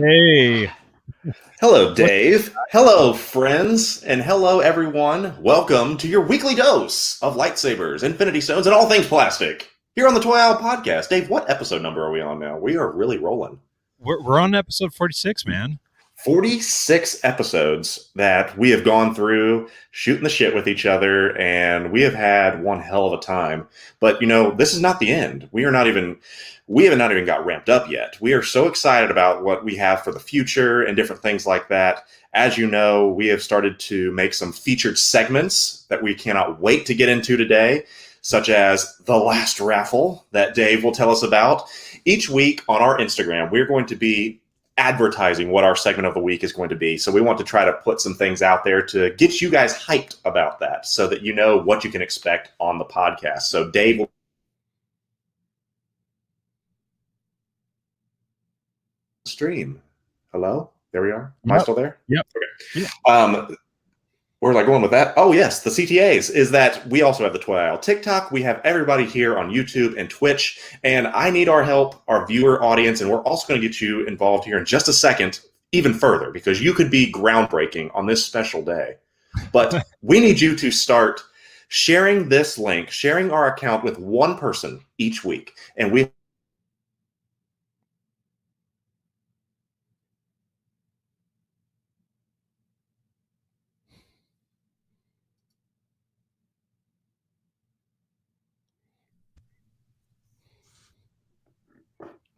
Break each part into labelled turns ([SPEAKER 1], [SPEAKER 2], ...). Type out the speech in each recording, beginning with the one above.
[SPEAKER 1] Hey.
[SPEAKER 2] Hello, Dave. Hello, friends. And hello, everyone. Welcome to your weekly dose of lightsabers, infinity stones, and all things plastic. Here on the Toy Owl Podcast. Dave, what episode number are we on now? We are really rolling.
[SPEAKER 1] We're on episode 46, man.
[SPEAKER 2] 46 episodes that we have gone through shooting the shit with each other, and we have had one hell of a time. But, this is not the end. We have not even got ramped up yet. We are so excited about what we have for the future and different things like that. As you know, we have started to make some featured segments that we cannot wait to get into today, such as the Last Raffle that Dave will tell us about. Each week on our Instagram, we're going to be advertising what our segment of the week is going to be. So we want to try to put some things out there to get you guys hyped about that so that you know what you can expect on the podcast. So Dave will stream. Hello? There we are. Am I still there?
[SPEAKER 1] Yep.
[SPEAKER 2] Okay. Yeah. Where was I going with that? Oh, yes, the CTAs is that we also have the Toy Aisle TikTok. We have everybody here on YouTube and Twitch, and I need our help, our viewer audience, and we're also going to get you involved here in just a second, even further, because you could be groundbreaking on this special day. But we need you to start sharing this link, sharing our account with one person each week, and we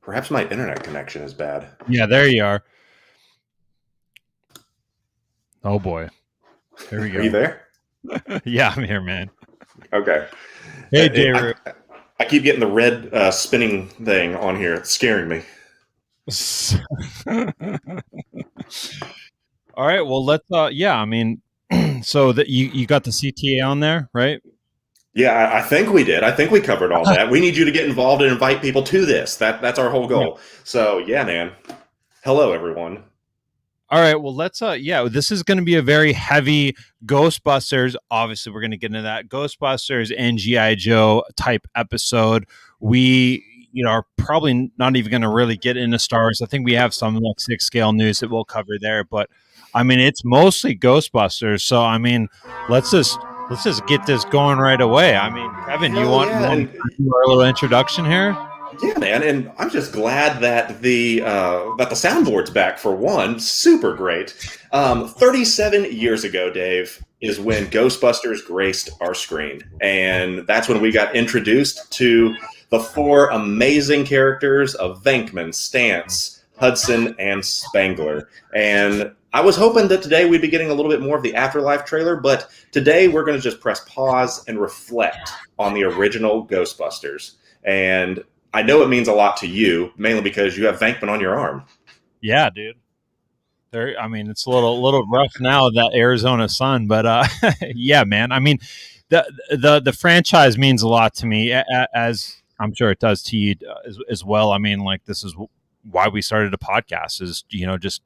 [SPEAKER 2] Perhaps my internet connection is bad.
[SPEAKER 1] Yeah, there you are. Oh, boy. Here we go.
[SPEAKER 2] Are you there?
[SPEAKER 1] Yeah, I'm here, man.
[SPEAKER 2] Okay.
[SPEAKER 1] Hey, Jay.
[SPEAKER 2] I keep getting the red spinning thing on here. It's scaring me.
[SPEAKER 1] All right, well, let's, so that you got the CTA on there, right?
[SPEAKER 2] Yeah, I think we did. I think we covered all that. We need you to get involved and invite people to this. That's our whole goal. Yeah. So, yeah, man. Hello, everyone.
[SPEAKER 1] All right, well, let's, this is going to be a very heavy Ghostbusters. Obviously, we're going to get into that Ghostbusters and G.I Joe type episode. We, are probably not even going to really get into Star Wars. I think we have some like 6 scale news that we'll cover there, but I mean, it's mostly Ghostbusters. So, I mean, let's just get this going right away. I mean, Kevin, you want to do our little introduction here?
[SPEAKER 2] Yeah, man, and I'm just glad that the soundboard's back for one. Super great. 37 years ago, Dave, is when Ghostbusters graced our screen, and that's when we got introduced to the 4 amazing characters of Venkman, Stantz, Hudson, and Spangler. And I was hoping that today we'd be getting a little bit more of the Afterlife trailer, but today we're going to just press pause and reflect on the original Ghostbusters. And I know it means a lot to you, mainly because you have Venkman on your arm.
[SPEAKER 1] Yeah, dude. It's a little rough now, that Arizona sun, but yeah, man. I mean, the franchise means a lot to me, as I'm sure it does to you as well. I mean, like, this is why we started a podcast, is just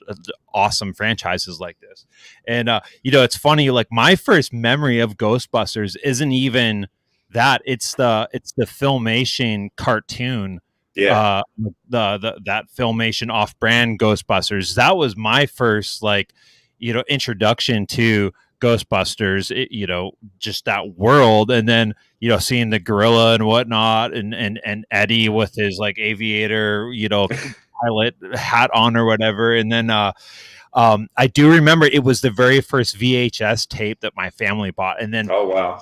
[SPEAKER 1] awesome franchises like this. And it's funny, like, my first memory of Ghostbusters isn't even that, it's the Filmation cartoon.
[SPEAKER 2] Yeah.
[SPEAKER 1] That Filmation off-brand Ghostbusters, that was my first, like, introduction to Ghostbusters, just that world. And then seeing the gorilla and whatnot, and Eddie with his like aviator pilot hat on or whatever. And then I do remember it was the very first VHS tape that my family bought. And then,
[SPEAKER 2] oh wow,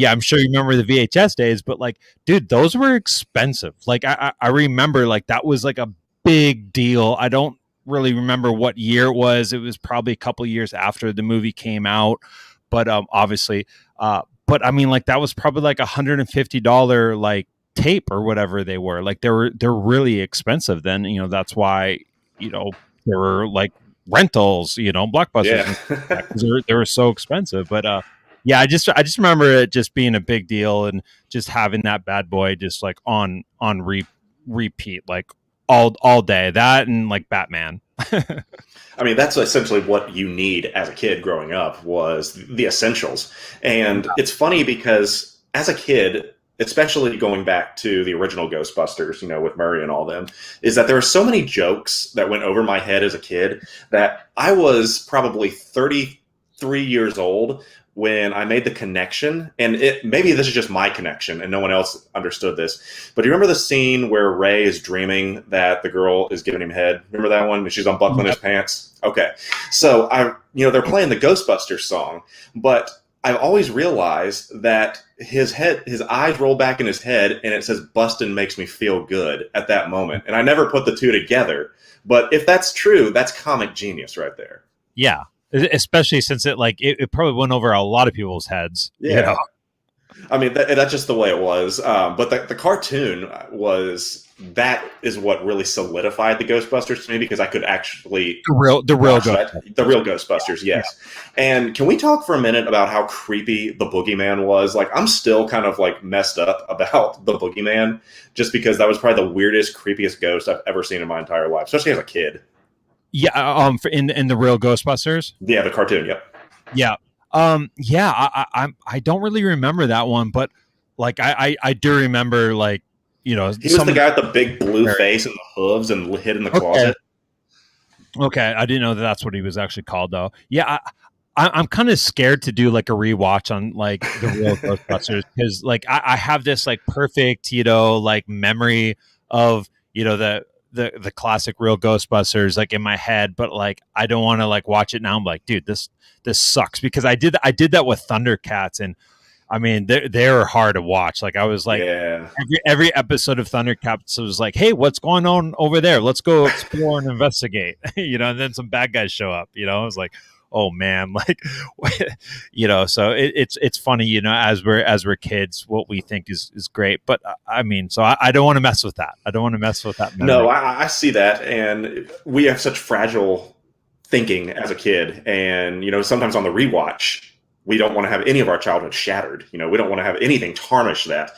[SPEAKER 1] I'm sure you remember the VHS days, but like, dude, those were expensive. Like, I remember, like, that was like a big deal. I don't really remember what year it was. It was probably a couple years after the movie came out, but obviously, but I mean, like, that was probably like $150 like tape or whatever they were. Like, they're really expensive then. That's why there were like rentals, Blockbusters. Yeah. They were so expensive. But yeah, I just remember it just being a big deal, and just having that bad boy just like on repeat, like all day. That and like Batman.
[SPEAKER 2] I mean, that's essentially what you need as a kid growing up, was the essentials. And it's funny because as a kid, especially going back to the original Ghostbusters, with Murray and all them, is that there were so many jokes that went over my head as a kid that I was probably 33 years old when I made the connection. And maybe this is just my connection and no one else understood this. But do you remember the scene where Ray is dreaming that the girl is giving him head? Remember that one? She's unbuckling his pants? Okay. So they're playing the Ghostbusters song, but I've always realized that his eyes roll back in his head and it says "Bustin' makes me feel good" at that moment. And I never put the two together. But if that's true, that's comic genius right there.
[SPEAKER 1] Yeah. Especially since it probably went over a lot of people's heads.
[SPEAKER 2] Yeah. I mean, that's just the way it was. But the cartoon that is what really solidified the Ghostbusters to me, because I could actually
[SPEAKER 1] the real
[SPEAKER 2] Ghostbusters, yes. Yeah. And can we talk for a minute about how creepy the Boogeyman was? Like, I'm still kind of messed up about the Boogeyman, just because that was probably the weirdest, creepiest ghost I've ever seen in my entire life, especially as a kid.
[SPEAKER 1] Yeah, in the real Ghostbusters.
[SPEAKER 2] Yeah, the cartoon. Yep.
[SPEAKER 1] Yeah. I don't really remember that one, but I do remember he was the
[SPEAKER 2] guy with the big blue face and the hooves and hid in the closet.
[SPEAKER 1] Okay, I didn't know that's what he was actually called though. Yeah, I'm kind of scared to do a rewatch on the real Ghostbusters, because I have this perfect memory of the classic real Ghostbusters in my head, but I don't want to watch it now. I'm like, dude, this sucks, because I did that with Thundercats, and I mean they're hard to watch. I was every episode of Thundercats was hey, what's going on over there? Let's go explore and investigate. And then some bad guys show up. I was like, oh man, so it's funny, as we're kids, what we think is great. But I mean, so I don't want to mess with that. I don't want to mess with that memory.
[SPEAKER 2] No, I see that, and we have such fragile thinking as a kid, and sometimes on the rewatch, we don't want to have any of our childhood shattered. We don't want to have anything tarnish that.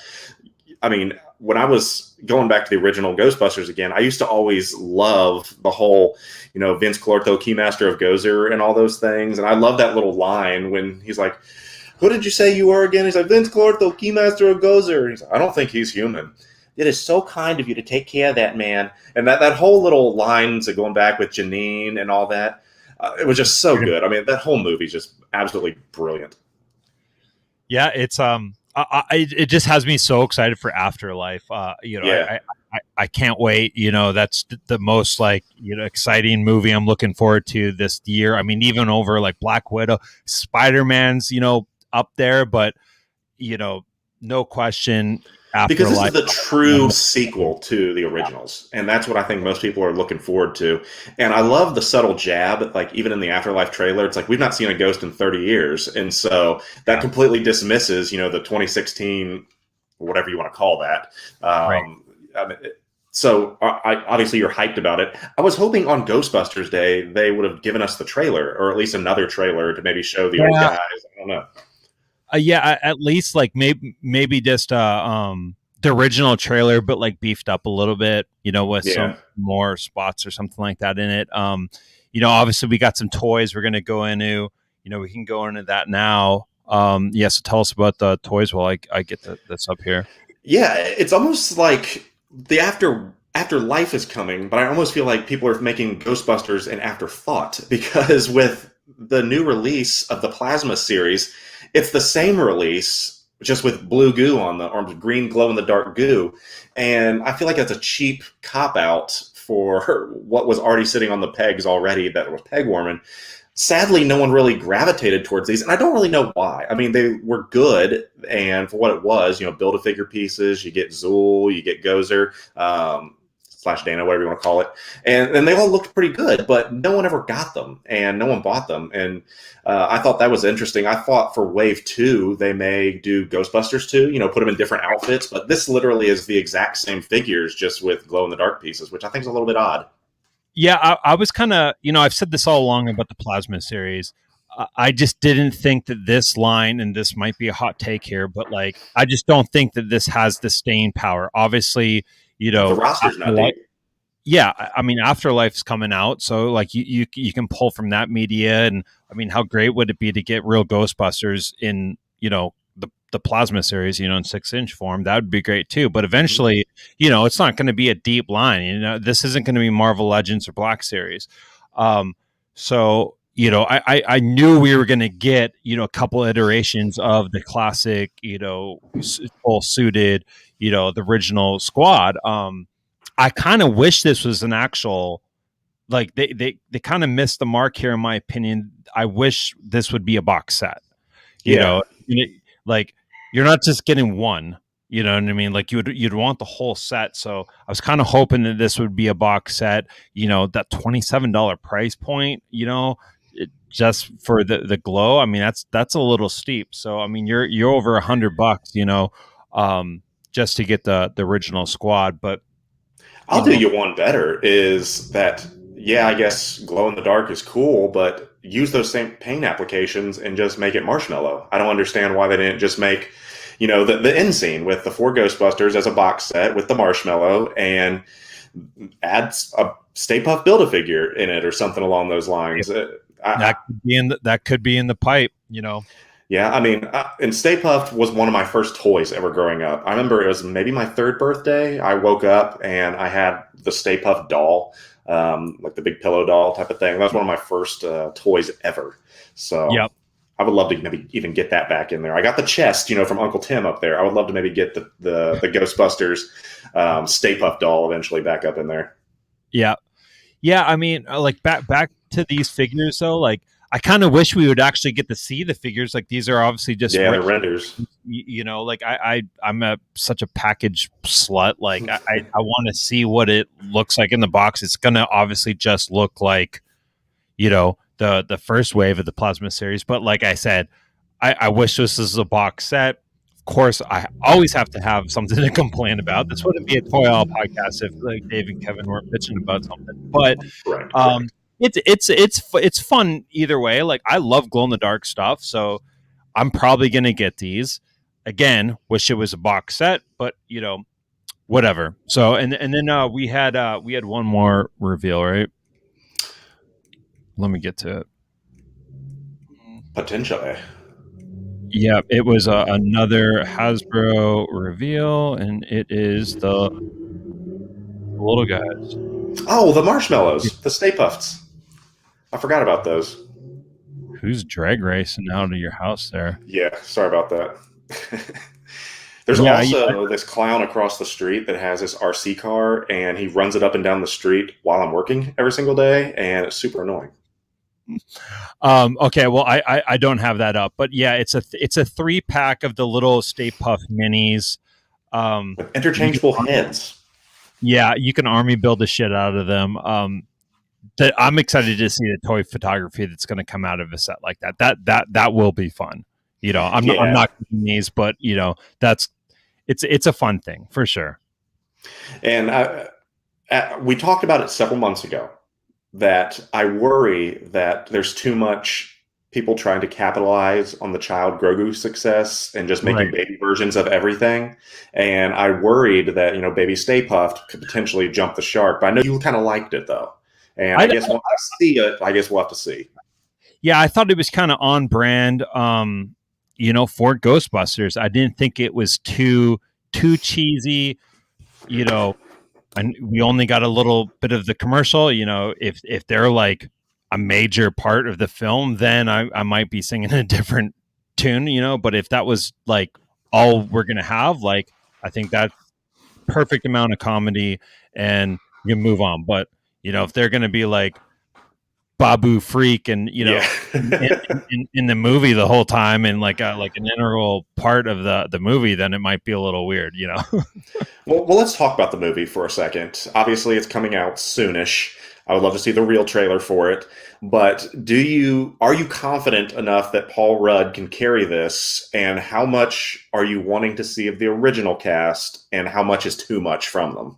[SPEAKER 2] I mean, when I was going back to the original Ghostbusters again, I used to always love the whole, Vince Clortho, Keymaster of Gozer, and all those things. And I love that little line when he's like, "Who did you say you were again?" He's like, "Vince Clortho, Keymaster of Gozer." He's like, "I don't think he's human." "It is so kind of you to take care of that man." And that whole little lines of going back with Janine and all that, it was just so good. I mean, that whole movie is just absolutely brilliant.
[SPEAKER 1] Yeah, it's it just has me so excited for Afterlife.
[SPEAKER 2] Yeah.
[SPEAKER 1] I can't wait. That's the most exciting movie I'm looking forward to this year. I mean, even over Black Widow, Spider-Man's up there, but no question.
[SPEAKER 2] Because this is the true sequel to the originals, and that's what I think most people are looking forward to. And I love the subtle jab, even in the Afterlife trailer, it's we've not seen a ghost in 30 years, and so that completely dismisses, the 2016, whatever you want to call that.
[SPEAKER 1] Right.
[SPEAKER 2] I mean, so obviously you're hyped about it. I was hoping on Ghostbusters Day they would have given us the trailer, or at least another trailer to maybe show the old guys. I don't know.
[SPEAKER 1] At least maybe just the original trailer, but beefed up a little bit, with some more spots or something like that in it. Obviously we got some toys we're going to go into. We can go into that now. So tell us about the toys while I get this up here.
[SPEAKER 2] Yeah, it's almost like the afterlife is coming, but I almost feel like people are making Ghostbusters an afterthought, because with the new release of the Plasma series, it's the same release, just with blue goo on or green glow-in-the-dark goo. And I feel like that's a cheap cop-out for what was already sitting on the pegs already that was peg warming. Sadly, no one really gravitated towards these, and I don't really know why. I mean, they were good, and for what it was, Build-A-Figure pieces, you get Zool, you get Gozer, / Dana, whatever you want to call it. And they all looked pretty good, but no one ever got them, and no one bought them. And I thought that was interesting. I thought for Wave 2, they may do Ghostbusters 2, put them in different outfits, but this literally is the exact same figures, just with glow-in-the-dark pieces, which I think is a little bit odd.
[SPEAKER 1] Yeah, I was kind of, I've said this all along about the Plasma series. I just didn't think that this line, and this might be a hot take here, but I just don't think that this has the staying power. Obviously,
[SPEAKER 2] the roster's not deep.
[SPEAKER 1] Yeah, I mean, Afterlife's coming out, so you can pull from that media, and I mean, how great would it be to get real Ghostbusters in the plasma series, in 6-inch form, that would be great too. But eventually, it's not going to be a deep line. This isn't going to be Marvel Legends or Black Series. So, I knew we were going to get, a couple iterations of the classic, full suited, the original squad. I kind of wish this was an actual, like they kind of missed the mark here, in my opinion. I wish this would be a box set, like you're not just getting one, you know what I mean? Like you'd want the whole set. So I was kind of hoping that this would be a box set, that $27 price point, just for the glow. I mean, that's a little steep. So I mean, you're over $100, just to get the original squad. But
[SPEAKER 2] I'll do you one better, is that, yeah, I guess glow in the dark is cool, but use those same paint applications and just make it marshmallow. I don't understand why they didn't just make, the end scene with the 4 Ghostbusters as a box set with the marshmallow, and add a Stay Puft Build-A-Figure in it or something along those lines.
[SPEAKER 1] That could be in the pipe,
[SPEAKER 2] Yeah, I mean, and Stay Puft was one of my first toys ever growing up. I remember it was maybe my 3rd birthday. I woke up and I had the Stay Puft doll, like the big pillow doll type of thing. That was one of my first toys ever. So
[SPEAKER 1] yep.
[SPEAKER 2] I would love to maybe even get that back in there. I got the chest, from Uncle Tim up there. I would love to maybe get the Ghostbusters Stay Puft doll eventually back up in there.
[SPEAKER 1] Yeah. Yeah, I mean, like back to these figures though, like I kind of wish we would actually get to see the figures. Like these are obviously just
[SPEAKER 2] they're renders.
[SPEAKER 1] Like I'm such a package slut. Like I want to see what it looks like in the box. It's gonna obviously just look like, the first wave of the plasma series. But like I said, I wish this was a box set. Of course, I always have to have something to complain about. This wouldn't be a Toy All podcast if like Dave and Kevin weren't bitching about something. But
[SPEAKER 2] Correct.
[SPEAKER 1] It's fun either way. Like I love glow in the dark stuff, so I'm probably gonna get these. Again, wish it was a box set, but whatever. So and then we had one more reveal, right? Let me get to it.
[SPEAKER 2] Potentially.
[SPEAKER 1] Yeah, it was another Hasbro reveal, and it is the little guys.
[SPEAKER 2] Oh, the marshmallows, the Stay Puffs. I forgot about those.
[SPEAKER 1] Who's drag racing out of your house there?
[SPEAKER 2] Yeah, sorry about that. There's also this clown across the street that has this RC car, and he runs it up and down the street while I'm working every single day, and it's super annoying.
[SPEAKER 1] Okay, well, I don't have that up, but yeah, it's a 3-pack of the little Stay Puft minis.
[SPEAKER 2] With interchangeable heads.
[SPEAKER 1] Yeah, you can army build the shit out of them. I'm excited to see the toy photography that's going to come out of a set like that. That will be fun. I'm not getting these, but it's a fun thing for sure.
[SPEAKER 2] And we talked about it several months ago, that I worry that there's too much people trying to capitalize on the child Grogu success and just making baby versions of everything. And I worried that, baby Stay Puft could potentially jump the shark. But I know you kind of liked it though. And I guess we'll see it. I guess we'll have to see. Yeah,
[SPEAKER 1] I thought it was kind of on brand, for Ghostbusters. I didn't think it was too cheesy, and we only got a little bit of the commercial. If they're like a major part of the film, then I might be singing a different tune, but if that was like all we're going to have, like, I think that's perfect amount of comedy and you can move on. But, if they're going to be like Babu Freak and, in the movie the whole time and like an integral part of the movie, then it might be a little weird,
[SPEAKER 2] Well, let's talk about the movie for a second. Obviously, it's coming out soonish. I would love to see the real trailer for it. But are you confident enough that Paul Rudd can carry this? And how much are you wanting to see of the original cast? And how much is too much from them?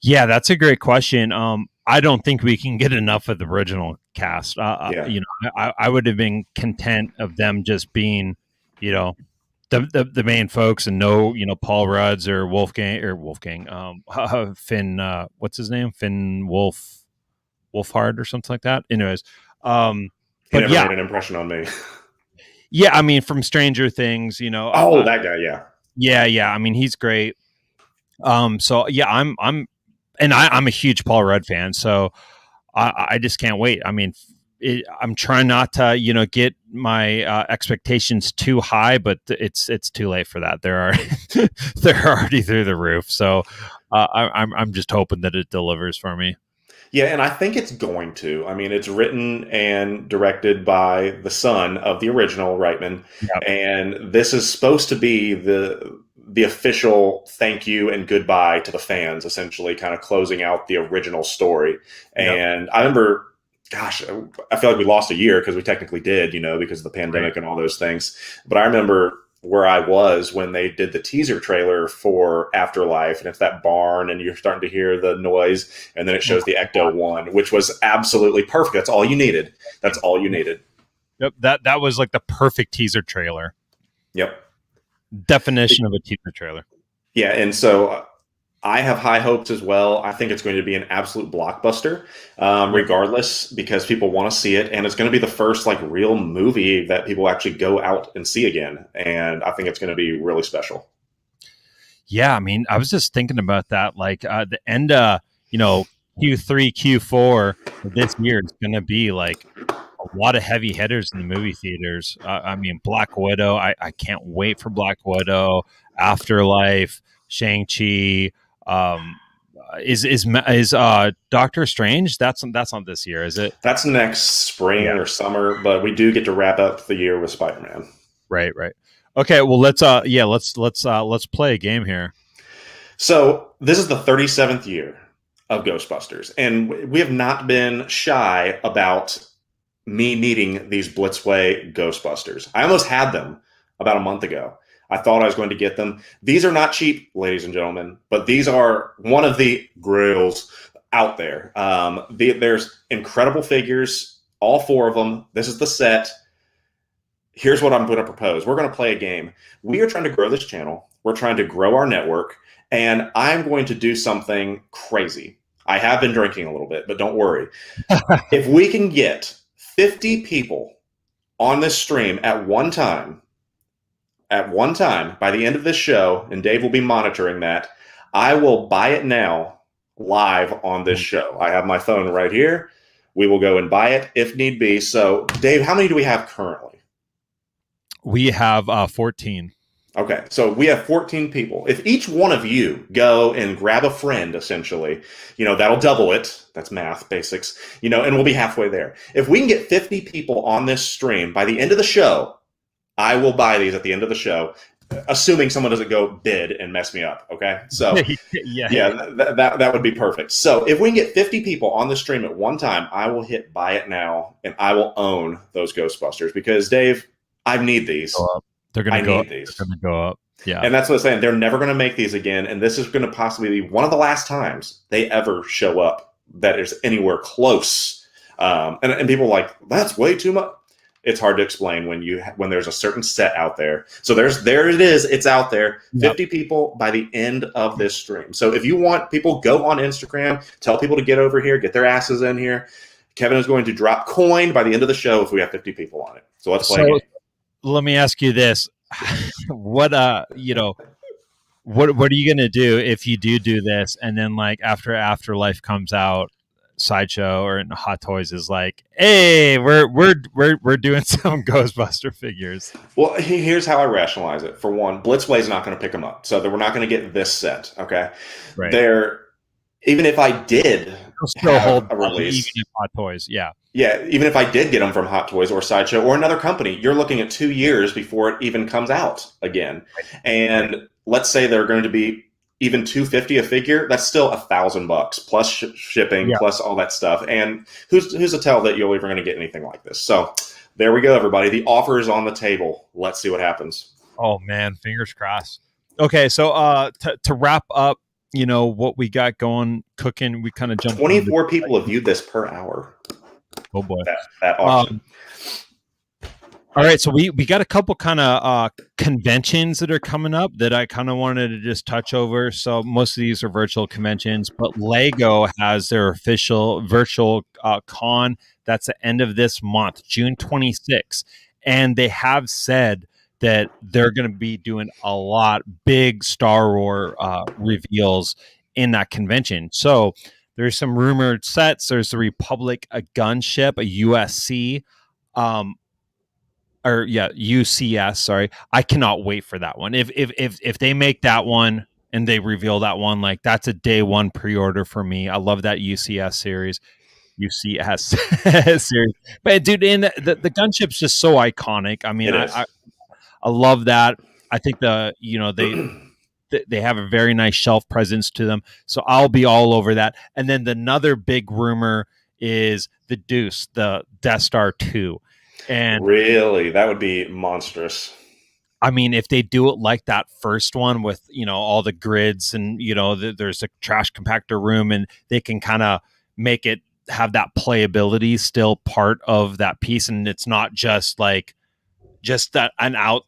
[SPEAKER 1] Yeah, that's a great question. I don't think we can get enough of the original cast. I would have been content of them just being, the main folks and no, Paul Rudd's or Wolfgang, Finn, what's his name? Finn Wolfhard or something like that. Anyways,
[SPEAKER 2] he never made an impression on me.
[SPEAKER 1] Yeah, I mean, from Stranger Things,
[SPEAKER 2] Oh, that guy, yeah.
[SPEAKER 1] yeah. I mean, he's great. So yeah, I'm a huge Paul Rudd fan, so I just can't wait. I mean, I'm trying not to, get my expectations too high, but it's too late for that. They're already through the roof. So I'm just hoping that it delivers for me.
[SPEAKER 2] Yeah, and I think it's going to. I mean, it's written and directed by the son of the original Reitman,
[SPEAKER 1] Yep.
[SPEAKER 2] and this is supposed to be the official thank you and goodbye to the fans, essentially, kind of closing out the original story.
[SPEAKER 1] Yep.
[SPEAKER 2] And I remember, gosh, I feel like we lost a year because we technically did, because of the pandemic and all those things. But I remember where I was when they did the teaser trailer for Afterlife, and it's that barn, and you're starting to hear the noise, and then it shows the Ecto One, which was absolutely perfect. That's all you needed. That's all you needed.
[SPEAKER 1] Yep. That was like the perfect teaser trailer.
[SPEAKER 2] Yep.
[SPEAKER 1] Definition of a teaser trailer.
[SPEAKER 2] Yeah, and so I have high hopes as well. I think it's going to be an absolute blockbuster, regardless, because people want to see it, and it's going to be the first like real movie that people actually go out and see again, and I think it's going to be really special.
[SPEAKER 1] Yeah, I mean, I was just thinking about that. Like the end of Q3, Q4 of this year is going to be like a lot of heavy hitters in the movie theaters. I mean, Black Widow. I can't wait for Black Widow. Afterlife, Shang-Chi. Is Doctor Strange? That's not this year, is it?
[SPEAKER 2] That's next spring or summer, but we do get to wrap up the year with Spider-Man.
[SPEAKER 1] Right. Okay, well let's play a game here.
[SPEAKER 2] So this is the 37th year of Ghostbusters, and we have not been shy about me needing these Blitzway Ghostbusters. I almost had them about a month ago. I thought I was going to get them. These are not cheap, ladies and gentlemen, but these are one of the grails out there. There's incredible figures, all four of them. This is the set. Here's what I'm going to propose. We're going to play a game. We are trying to grow this channel. We're trying to grow our network, and I'm going to do something crazy. I have been drinking a little bit, but don't worry. If we can get 50 people on this stream at one time, by the end of this show, and Dave will be monitoring that, I will buy it now live on this show. I have my phone right here. We will go and buy it if need be. So, Dave, how many do we have currently?
[SPEAKER 1] We have 14.
[SPEAKER 2] Okay, so we have 14 people. If each one of you go and grab a friend, essentially, that'll double it. That's math, basics, and we'll be halfway there. If we can get 50 people on this stream by the end of the show, I will buy these at the end of the show, assuming someone doesn't go bid and mess me up, okay? So, that would be perfect. So if we can get 50 people on the stream at one time, I will hit buy it now, and I will own those Ghostbusters because, Dave, I need these.
[SPEAKER 1] They're going to go up. They're going to go up. Yeah.
[SPEAKER 2] And that's what I'm saying. They're never going to make these again, and this is going to possibly be one of the last times they ever show up that is anywhere close. And people are like, that's way too much. It's hard to explain when there's a certain set out there. So there it is. It's out there. Yep. 50 people by the end of this stream. So if you want people, go on Instagram, tell people to get over here, get their asses in here. Kevin is going to drop coin by the end of the show if we have 50 people on it. So let's play.
[SPEAKER 1] Let me ask you this: what are you going to do if you do this, and then like after Afterlife comes out, Sideshow or Hot Toys is like, hey, we're doing some Ghostbuster figures.
[SPEAKER 2] Well, here's how I rationalize it. For one, Blitzway is not going to pick them up, so that we're not going to get this set. Okay,
[SPEAKER 1] right.
[SPEAKER 2] Even if I did
[SPEAKER 1] still hold a release, even if Hot Toys, yeah,
[SPEAKER 2] even if I did get them from Hot Toys or Sideshow or another company, you're looking at 2 years before it even comes out again. Right. And let's say they're going to be even $250 a figure. That's still $1,000 plus shipping, plus all that stuff. And who's to tell that you're ever going to get anything like this? So there we go, everybody. The offer is on the table. Let's see what happens.
[SPEAKER 1] Oh man, fingers crossed. Okay, so to wrap up, what we got going, cooking, we kind of jumped.
[SPEAKER 2] 24 people have viewed this per hour.
[SPEAKER 1] Oh boy,
[SPEAKER 2] that auction.
[SPEAKER 1] All right, so we got a couple kind of conventions that are coming up that I kind of wanted to just touch over. So most of these are virtual conventions, but Lego has their official virtual con. That's the end of this month, June 26th. and they have said that they're going to be doing a lot big Star Wars reveals in that convention. So there's some rumored sets. There's the Republic, a gunship, a USC, UCS. Sorry, I cannot wait for that one. If they make that one and they reveal that one, like that's a day one pre-order for me. I love that UCS series. UCS series, but dude, in the gunship's just so iconic. I mean, I love that. I think they have a very nice shelf presence to them, so I'll be all over that. And then another big rumor is the Deuce, the Death Star 2. And
[SPEAKER 2] really, that would be monstrous.
[SPEAKER 1] I mean, if they do it like that first one with, all the grids and, there's a trash compactor room and they can kind of make it have that playability still part of that piece. And it's not just that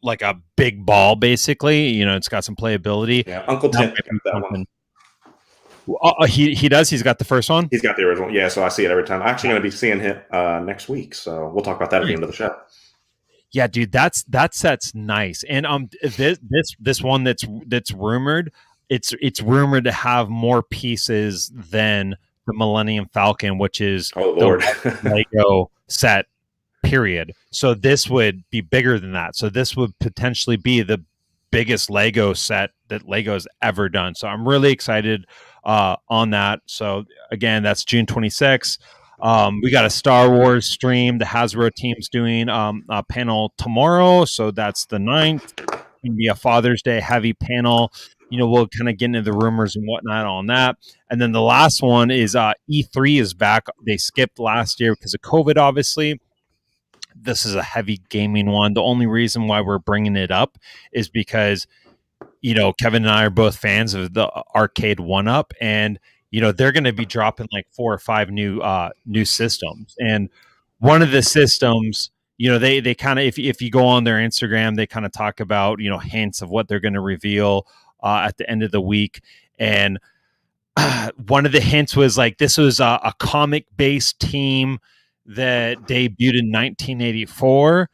[SPEAKER 1] like a big ball, basically, it's got some playability.
[SPEAKER 2] Yeah. Uncle Tim got that one.
[SPEAKER 1] He does. He's got the first one.
[SPEAKER 2] He's got the original. Yeah. So I see it every time. I'm actually going to be seeing him next week. So we'll talk about that at the end of the show.
[SPEAKER 1] Yeah, dude, that set's nice. And this one that's rumored, it's rumored to have more pieces than the Millennium Falcon, which is the Lego set, period. So this would be bigger than that. So this would potentially be the biggest Lego set that Lego's ever done. So I'm really excited on that. So again, that's June 26th. We got a Star Wars stream. The Hasbro team's doing a panel tomorrow. So that's the 9th. It's going to be a Father's Day heavy panel. We'll kind of get into the rumors and whatnot on that. And then the last one is E3 is back. They skipped last year because of COVID, obviously. This is a heavy gaming one. The only reason why we're bringing it up is because, Kevin and I are both fans of the arcade 1-up, and they're going to be dropping like 4 or 5 new systems. And one of the systems, they kind of, if you go on their Instagram, they kind of talk about, hints of what they're going to reveal at the end of the week. And one of the hints was like, this was a comic based team that debuted in 1984.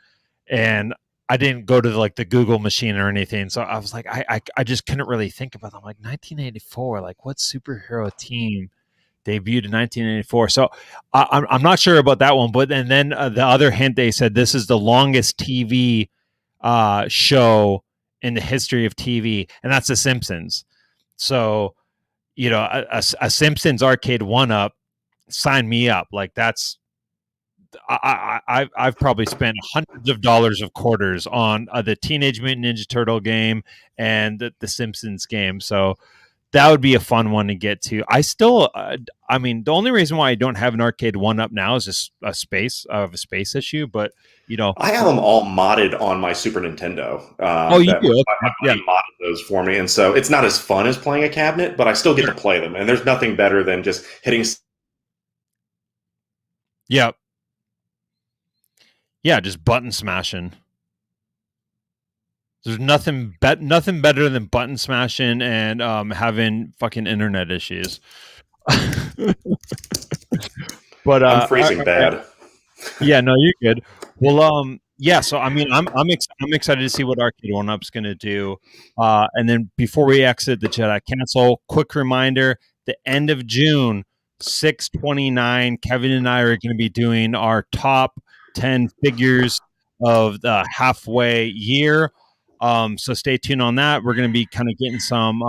[SPEAKER 1] And I didn't go to the Google machine or anything. So I was like, I just couldn't really think about it. I'm like, 1984, like what superhero team debuted in 1984? So I'm not sure about that one. But and then the other hint, they said this is the longest TV show in the history of TV, and that's The Simpsons. So, a Simpsons arcade 1-up, sign me up. Like that's, I've probably spent hundreds of dollars of quarters on the Teenage Mutant Ninja Turtle game and the Simpsons game. So that would be a fun one to get to. I still, the only reason why I don't have an arcade 1-up now is just a space issue. But
[SPEAKER 2] I have them all modded on my Super Nintendo.
[SPEAKER 1] You do?
[SPEAKER 2] Yeah, modded those for me, and so it's not as fun as playing a cabinet, but I still get to play them. And there's nothing better than just hitting.
[SPEAKER 1] Yeah. Yeah, just button smashing. There's nothing better than button smashing and having fucking internet issues. But
[SPEAKER 2] I'm freezing bad.
[SPEAKER 1] Yeah, no, you're good. Well, yeah. So I'm excited to see what Arcade 1-up's going to do. And then before we exit the Jedi Council, quick reminder: the end of June, 6/29. Kevin and I are going to be doing our top 10 figures of the halfway year. So stay tuned on that. We're going to be kind of getting some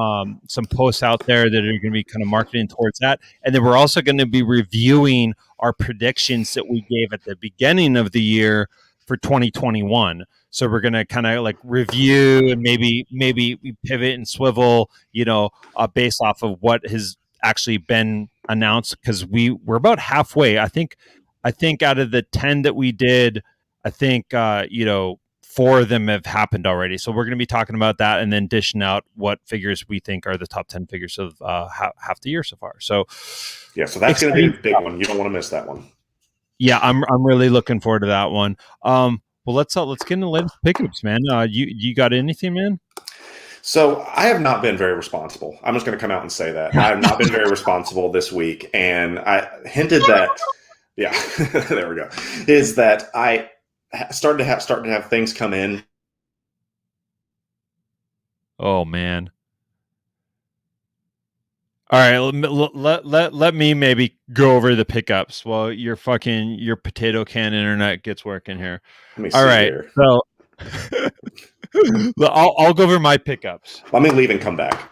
[SPEAKER 1] posts out there that are going to be kind of marketing towards that. And then we're also going to be reviewing our predictions that we gave at the beginning of the year for 2021. So we're going to kind of review and maybe we pivot and swivel, based off of what has actually been announced, because we're about halfway. I think out of the 10 that we did, I think 4 of them have happened already. So we're going to be talking about that and then dishing out what figures we think are the top 10 figures of half the year so far. So
[SPEAKER 2] yeah, so that's going to be a big one. You don't want to miss that one.
[SPEAKER 1] Yeah, I'm really looking forward to that one. Well, let's get into the latest pickups, man. You got anything, man?
[SPEAKER 2] So I have not been very responsible. I'm just going to come out and say that. I have not been very responsible this week. And I hinted that, yeah, there we go, is that I starting to have things come in.
[SPEAKER 1] Oh man. All right, let me maybe go over the pickups while your potato can internet gets working here.
[SPEAKER 2] Let me
[SPEAKER 1] All
[SPEAKER 2] see
[SPEAKER 1] right,
[SPEAKER 2] here.
[SPEAKER 1] so I'll go over my pickups.
[SPEAKER 2] Let me leave and come back.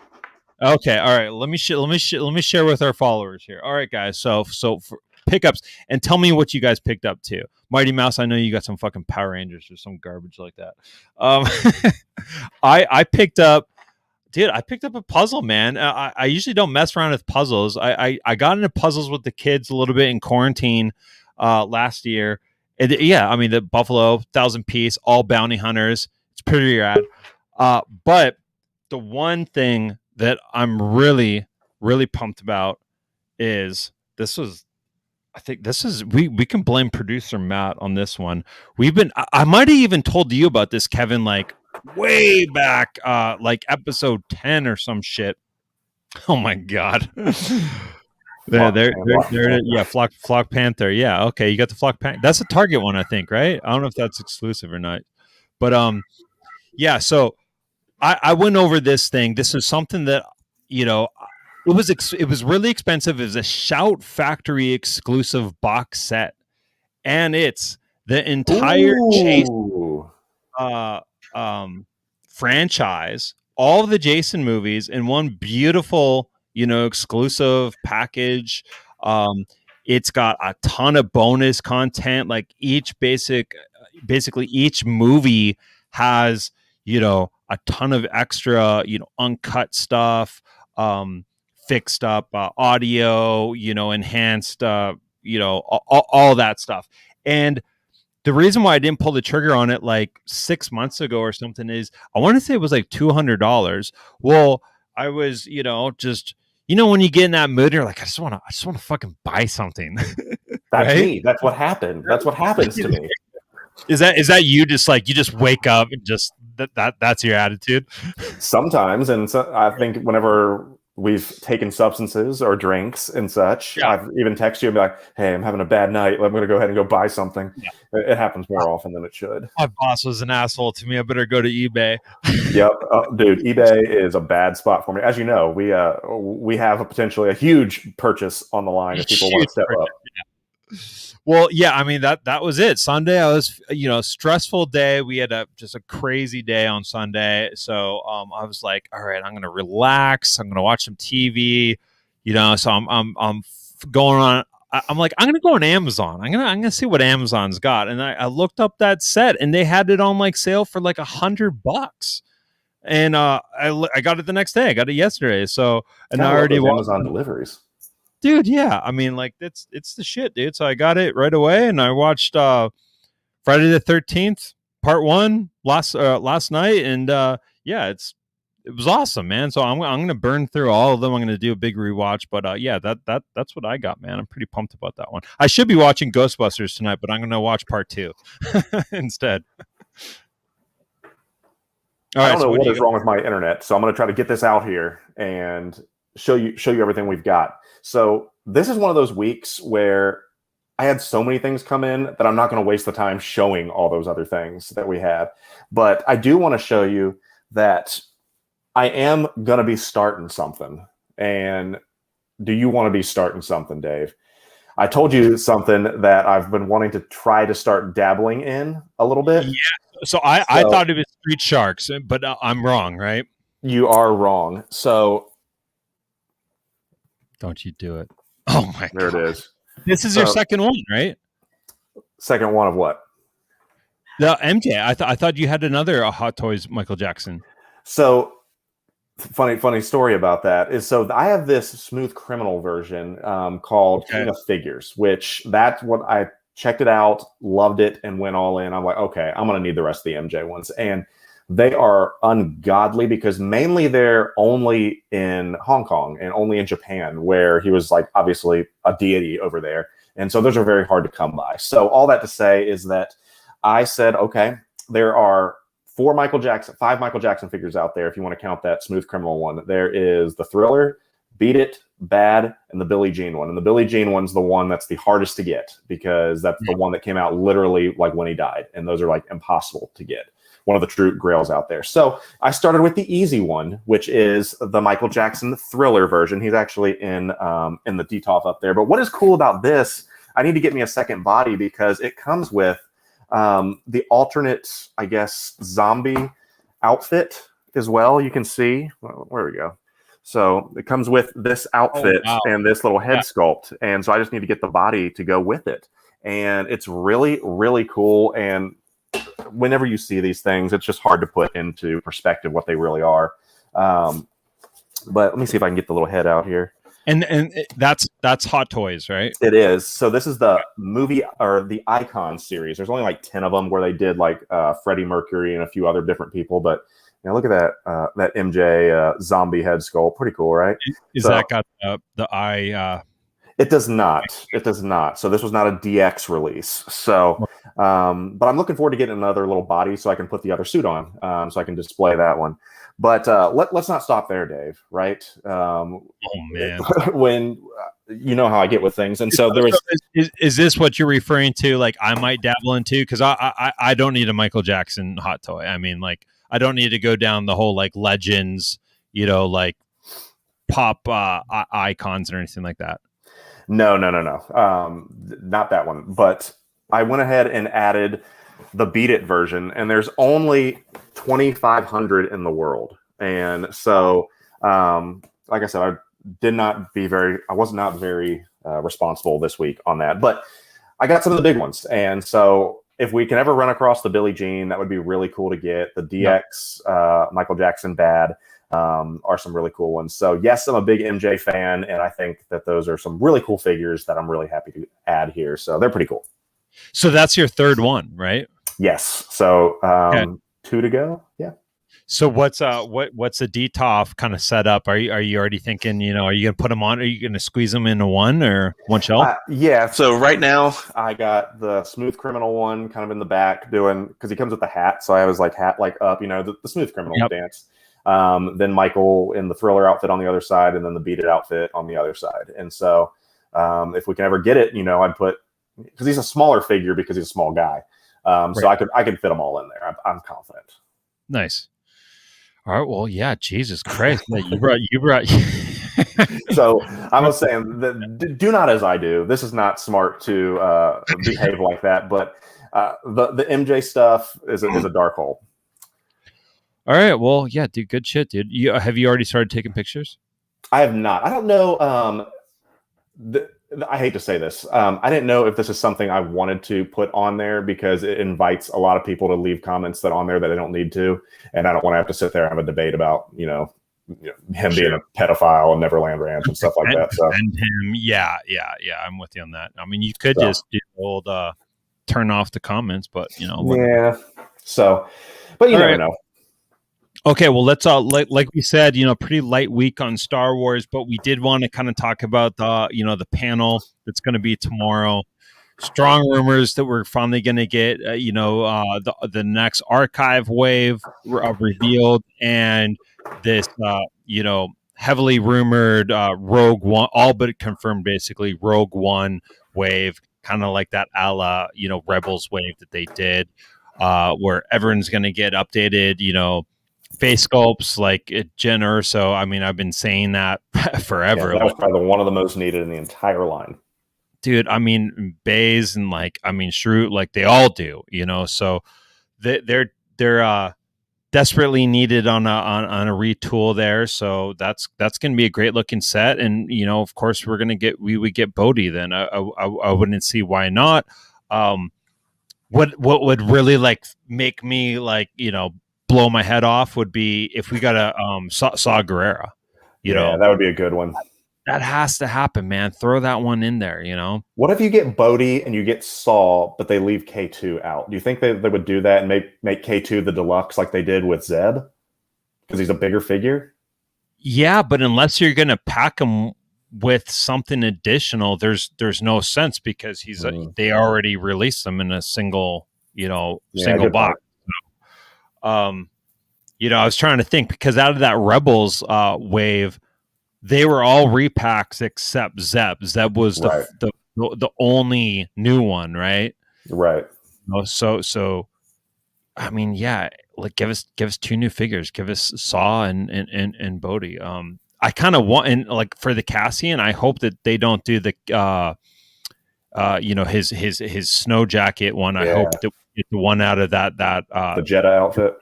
[SPEAKER 1] Okay, all right. Let me share with our followers here. All right, guys. So for pickups, and tell me what you guys picked up too. Mighty Mouse, I know you got some fucking Power Rangers or some garbage like that. I picked up. Dude, I picked up a puzzle, man. I usually don't mess around with puzzles. I got into puzzles with the kids a little bit in quarantine last year. And yeah, I mean the Buffalo 1,000 piece, all bounty hunters. It's pretty rad. But the one thing that I'm really pumped about is I think this is we can blame producer Matt on this one. I might have even told you about this, Kevin, like way back, like episode 10 or some shit. Oh my god. there, yeah, Flock Panther. Yeah, okay, you got the Flock Panther. That's a Target one, I think, right? I don't know if that's exclusive or not, but yeah. So I went over this thing. This is something that it was really expensive. It was a Shout Factory exclusive box set, and it's the entire Chase uh, franchise, all of the Jason movies in one beautiful, exclusive package. It's got a ton of bonus content. Like basically each movie has, a ton of extra, uncut stuff, fixed up audio, enhanced, all that stuff. And the reason why I didn't pull the trigger on it like 6 months ago or something is I want to say it was like $200. Well, I was, just when you get in that mood, you're like, I just want to fucking buy something.
[SPEAKER 2] That's
[SPEAKER 1] right?
[SPEAKER 2] me. That's what happened. That's what happens to me.
[SPEAKER 1] Is that you? Just like you just wake up and just that's your attitude.
[SPEAKER 2] Sometimes, and so I think whenever we've taken substances or drinks and such,
[SPEAKER 1] Yeah.
[SPEAKER 2] I've even texted you and be like, "Hey, I'm having a bad night. I'm going to go ahead and go buy something."
[SPEAKER 1] Yeah.
[SPEAKER 2] It happens more often than it should.
[SPEAKER 1] My boss was an asshole to me. I better go to eBay.
[SPEAKER 2] Yep, dude. eBay is a bad spot for me. As you know, we have potentially a huge purchase on the line if people want to step up.
[SPEAKER 1] Yeah. Well, yeah, I mean that was it. Sunday, I was stressful day. We had just a crazy day on Sunday, so I was like, all right, I'm gonna relax. I'm gonna watch some TV, So I'm going on. I'm like, I'm gonna go on Amazon. I'm gonna see what Amazon's got, and I looked up that set, and they had it on like sale for like $100. And I got it the next day. I got it yesterday. So and I already
[SPEAKER 2] Amazon deliveries.
[SPEAKER 1] Dude, yeah. I mean, like it's the shit, dude. So I got it right away, and I watched Friday the 13th Part 1 last night, and yeah, it was awesome, man. So I'm gonna burn through all of them. I'm gonna do a big rewatch, but yeah, that's what I got, man. I'm pretty pumped about that one. I should be watching Ghostbusters tonight, but I'm gonna watch Part 2 instead.
[SPEAKER 2] I don't know what is wrong with my internet, so I'm going to try to get this out here and show you everything we've got. So this is one of those weeks where I had so many things come in that I'm not going to waste the time showing all those other things that we had. But I do want to show you that I am going to be starting something. And do you want to be starting something, Dave? I told you something that I've been wanting to try to start dabbling in a little bit.
[SPEAKER 1] Yeah. So I thought it was Street Sharks, but I'm wrong, right?
[SPEAKER 2] You are wrong. So
[SPEAKER 1] don't you do it. Oh my
[SPEAKER 2] God. There it is.
[SPEAKER 1] This is your second one, right?
[SPEAKER 2] Second one of what?
[SPEAKER 1] The MJ. I thought you had another Hot Toys Michael Jackson.
[SPEAKER 2] So funny story about that is, so I have this Smooth Criminal version called King of Figures, which that's what I checked it out, loved it, and went all in. I'm like, okay, I'm going to need the rest of the MJ ones. And they are ungodly because mainly they're only in Hong Kong and only in Japan, where he was like obviously a deity over there. And so those are very hard to come by. So all that to say is that I said, okay, there are five Michael Jackson figures out there if you want to count that Smooth Criminal one. There is the Thriller, Beat It, Bad, and the Billie Jean one. And the Billie Jean one's the one that's the hardest to get because that's the one that came out literally like when he died. And those are like impossible to get. One of the true grails out there. So I started with the easy one, which is the Michael Jackson Thriller version. He's actually in the DTOF up there. But what is cool about this, I need to get me a second body because it comes with the alternate, I guess, zombie outfit as well. You can see, where we go. So it comes with this outfit and this little head sculpt. And so I just need to get the body to go with it. And it's really, really cool. And whenever you see these things, it's just hard to put into perspective what they really are. But let me see if I can get the little head out here.
[SPEAKER 1] And that's Hot Toys, right?
[SPEAKER 2] It is. So this is the movie or the Icon series. There's only like 10 of them where they did like Freddie Mercury and a few other different people. But you know, look at that MJ zombie head skull. Pretty cool, right?
[SPEAKER 1] Is that got the eye?
[SPEAKER 2] It does not. It does not. So this was not a DX release. So, but I'm looking forward to getting another little body so I can put the other suit on, so I can display that one. But let's not stop there, Dave. Right?
[SPEAKER 1] Oh man,
[SPEAKER 2] when you know how I get with things, and so there was.
[SPEAKER 1] Is this what you're referring to? Like I might dabble into because I don't need a Michael Jackson hot toy. I mean, like I don't need to go down the whole like legends, you know, like pop icons or anything like that.
[SPEAKER 2] No. Not that one. But I went ahead and added the Beat It version, and there's only 2,500 in the world. And so, like I said, I was not very responsible this week on that. But I got some of the big ones. And so if we can ever run across the Billie Jean, that would be really cool to get. The DX, Michael Jackson Bad. Are some really cool ones. So yes, I'm a big MJ fan, and I think that those are some really cool figures that I'm really happy to add here. So they're pretty cool.
[SPEAKER 1] So that's your third one, right?
[SPEAKER 2] Yes. So 2 to go. Yeah.
[SPEAKER 1] So what's the DTOF kind of setup? Are you already thinking, you know, are you gonna put them on? Are you gonna squeeze them into one shelf?
[SPEAKER 2] Yeah. So right now I got the Smooth Criminal one kind of in the back doing because he comes with the hat. So I was like hat like up, you know, the Smooth Criminal dance. Then Michael in the Thriller outfit on the other side, and then the Beat It outfit on the other side. And so if we can ever get it, you know, I'd put because he's a smaller figure because he's a small guy. So I could fit them all in there. I'm confident.
[SPEAKER 1] Nice. All right. Well, yeah. Jesus Christ, you brought.
[SPEAKER 2] So I was saying that do not as I do. This is not smart to behave like that. But the MJ stuff is a dark hole.
[SPEAKER 1] All right. Well, yeah, dude. Good shit, dude. Have you already started taking pictures?
[SPEAKER 2] I have not. I don't know. I hate to say this. I didn't know if this is something I wanted to put on there because it invites a lot of people to leave comments that on there that I don't need to, and I don't want to have to sit there and have a debate about him being a pedophile and Neverland Ranch and stuff like that. So
[SPEAKER 1] and him, yeah. I'm with you on that. I mean, you could just do old turn off the comments, but
[SPEAKER 2] yeah. So, but you never know.
[SPEAKER 1] Okay, well, let's like we said, pretty light week on Star Wars, but we did want to kind of talk about the panel that's going to be tomorrow. Strong rumors that we're finally going to get the next archive wave revealed, and this heavily rumored Rogue One, all but confirmed, basically Rogue One wave, kind of like that a la Rebels wave that they did, where everyone's going to get updated, face sculpts like Jen Urso. I mean, I've been saying that forever.
[SPEAKER 2] Yeah, that was probably one of the most needed in the entire line.
[SPEAKER 1] Dude, I mean, Baze and Shrew, like they all do, so they're desperately needed on a retool there. So that's going to be a great looking set. And, of course we would get Bodhi then. I wouldn't see why not. What would really make me blow my head off would be if we got a Saw Gerrera.
[SPEAKER 2] Yeah, that would be a good one.
[SPEAKER 1] That has to happen, man. Throw that one in there,
[SPEAKER 2] What if you get Bodhi and you get Saw, but they leave K2 out? Do you think they would do that and make K2 the deluxe like they did with Zeb? Because he's a bigger figure?
[SPEAKER 1] Yeah, but unless you're going to pack him with something additional, there's no sense because they already released them in a single box. I was trying to think because out of that Rebels wave, they were all repacks except Zeb. Zeb was
[SPEAKER 3] Right.
[SPEAKER 1] the only new one, right?
[SPEAKER 3] Right.
[SPEAKER 1] So I mean, yeah, like give us 2 new figures. Give us Saw and Bodhi. I kind of want, and like for the Cassian, I hope that they don't do the his snow jacket one. I hope that we get the one out of that
[SPEAKER 3] the Jedi outfit.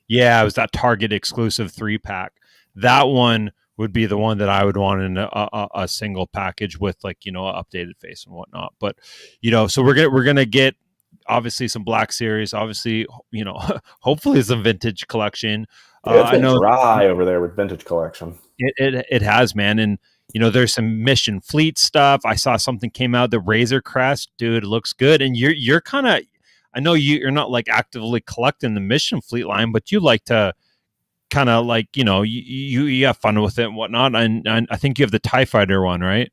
[SPEAKER 1] Yeah, it was that Target exclusive 3-pack. That one would be the one that I would want in a single package with, like, an updated face and whatnot. But so we're gonna get obviously some Black Series, obviously, hopefully some vintage collection.
[SPEAKER 3] Yeah, it's been dry over there with vintage collection.
[SPEAKER 1] It has, man, and there's some Mission Fleet stuff. I saw something came out, the Razor Crest, dude, it looks good. And you're kind of, I know you're not like actively collecting the Mission Fleet line, but you like to kind of like, you have fun with it and whatnot. And I think you have the TIE Fighter one, right?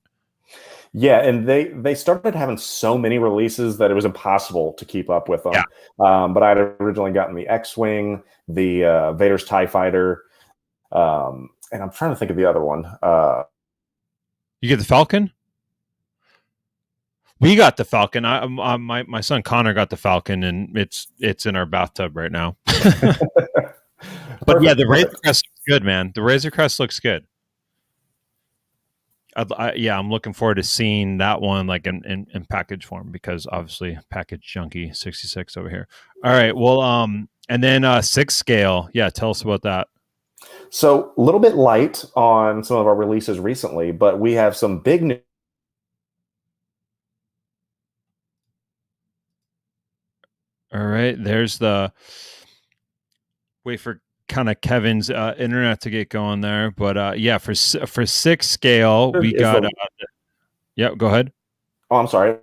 [SPEAKER 3] Yeah, and they started having so many releases that it was impossible to keep up with them.
[SPEAKER 1] Yeah.
[SPEAKER 3] But I had originally gotten the X-Wing, the Vader's TIE Fighter, and I'm trying to think of the other one.
[SPEAKER 1] You get the Falcon? We got the Falcon. My son Connor got the Falcon, and it's in our bathtub right now. But yeah, the Razor Crest looks good, man. The Razor Crest looks good. I'm looking forward to seeing that one like in package form, because obviously package junkie 66 over here. All right, well, and then 6 scale. Yeah, tell us about that.
[SPEAKER 3] So a little bit light on some of our releases recently, but we have some big news.
[SPEAKER 1] All right, there's the wait for kind of Kevin's internet to get going there, but yeah, for 6 scale, we got. Yeah, go ahead.
[SPEAKER 3] Oh, I'm sorry.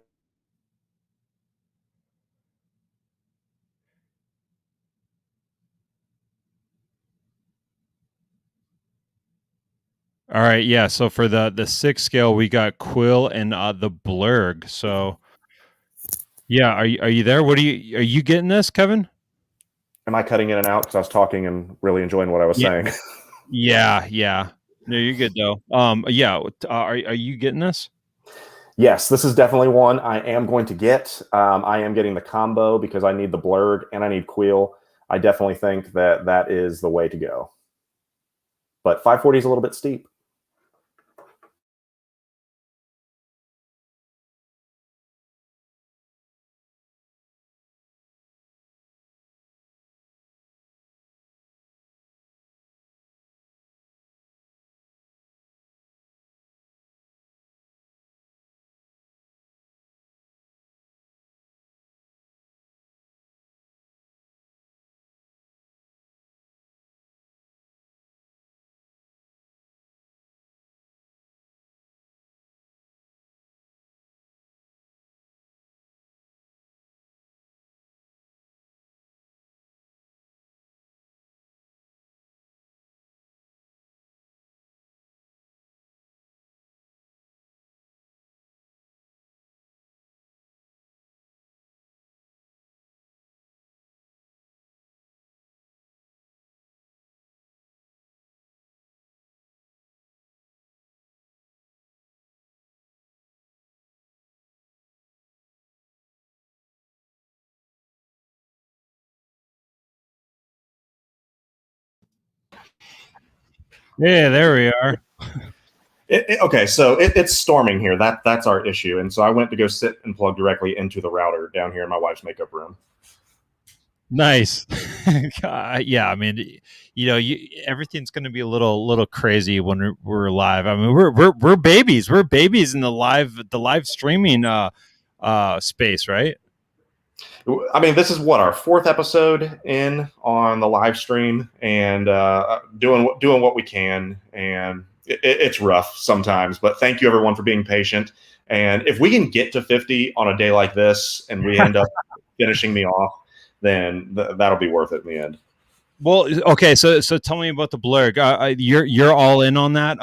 [SPEAKER 1] All right, yeah. So for the 6 scale, we got Quill and the Blurg. So yeah, are you there? Are you getting this, Kevin?
[SPEAKER 3] Am I cutting in and out because I was talking and really enjoying what I was saying?
[SPEAKER 1] Yeah. No, you're good though. Yeah. Are you getting this?
[SPEAKER 3] Yes, this is definitely one I am going to get. I am getting the combo because I need the Blurg and I need Quill. I definitely think that is the way to go. But 540 is a little bit steep.
[SPEAKER 1] Yeah, there we are.
[SPEAKER 2] Okay, so it's storming here. That's our issue, and so I went to go sit and plug directly into the router down here in my wife's makeup room.
[SPEAKER 1] Nice. Yeah, I mean, everything's going to be a little crazy when we're live. I mean, we're babies. We're babies in the live streaming space, right?
[SPEAKER 2] I mean, this is what, our 4th episode in on the live stream, and doing what we can, and it's rough sometimes. But thank you everyone for being patient. And if we can get to 50 on a day like this, and we end up finishing me off, then that'll be worth it in the end.
[SPEAKER 1] Well, okay, so tell me about the Blurg. You're all in on that.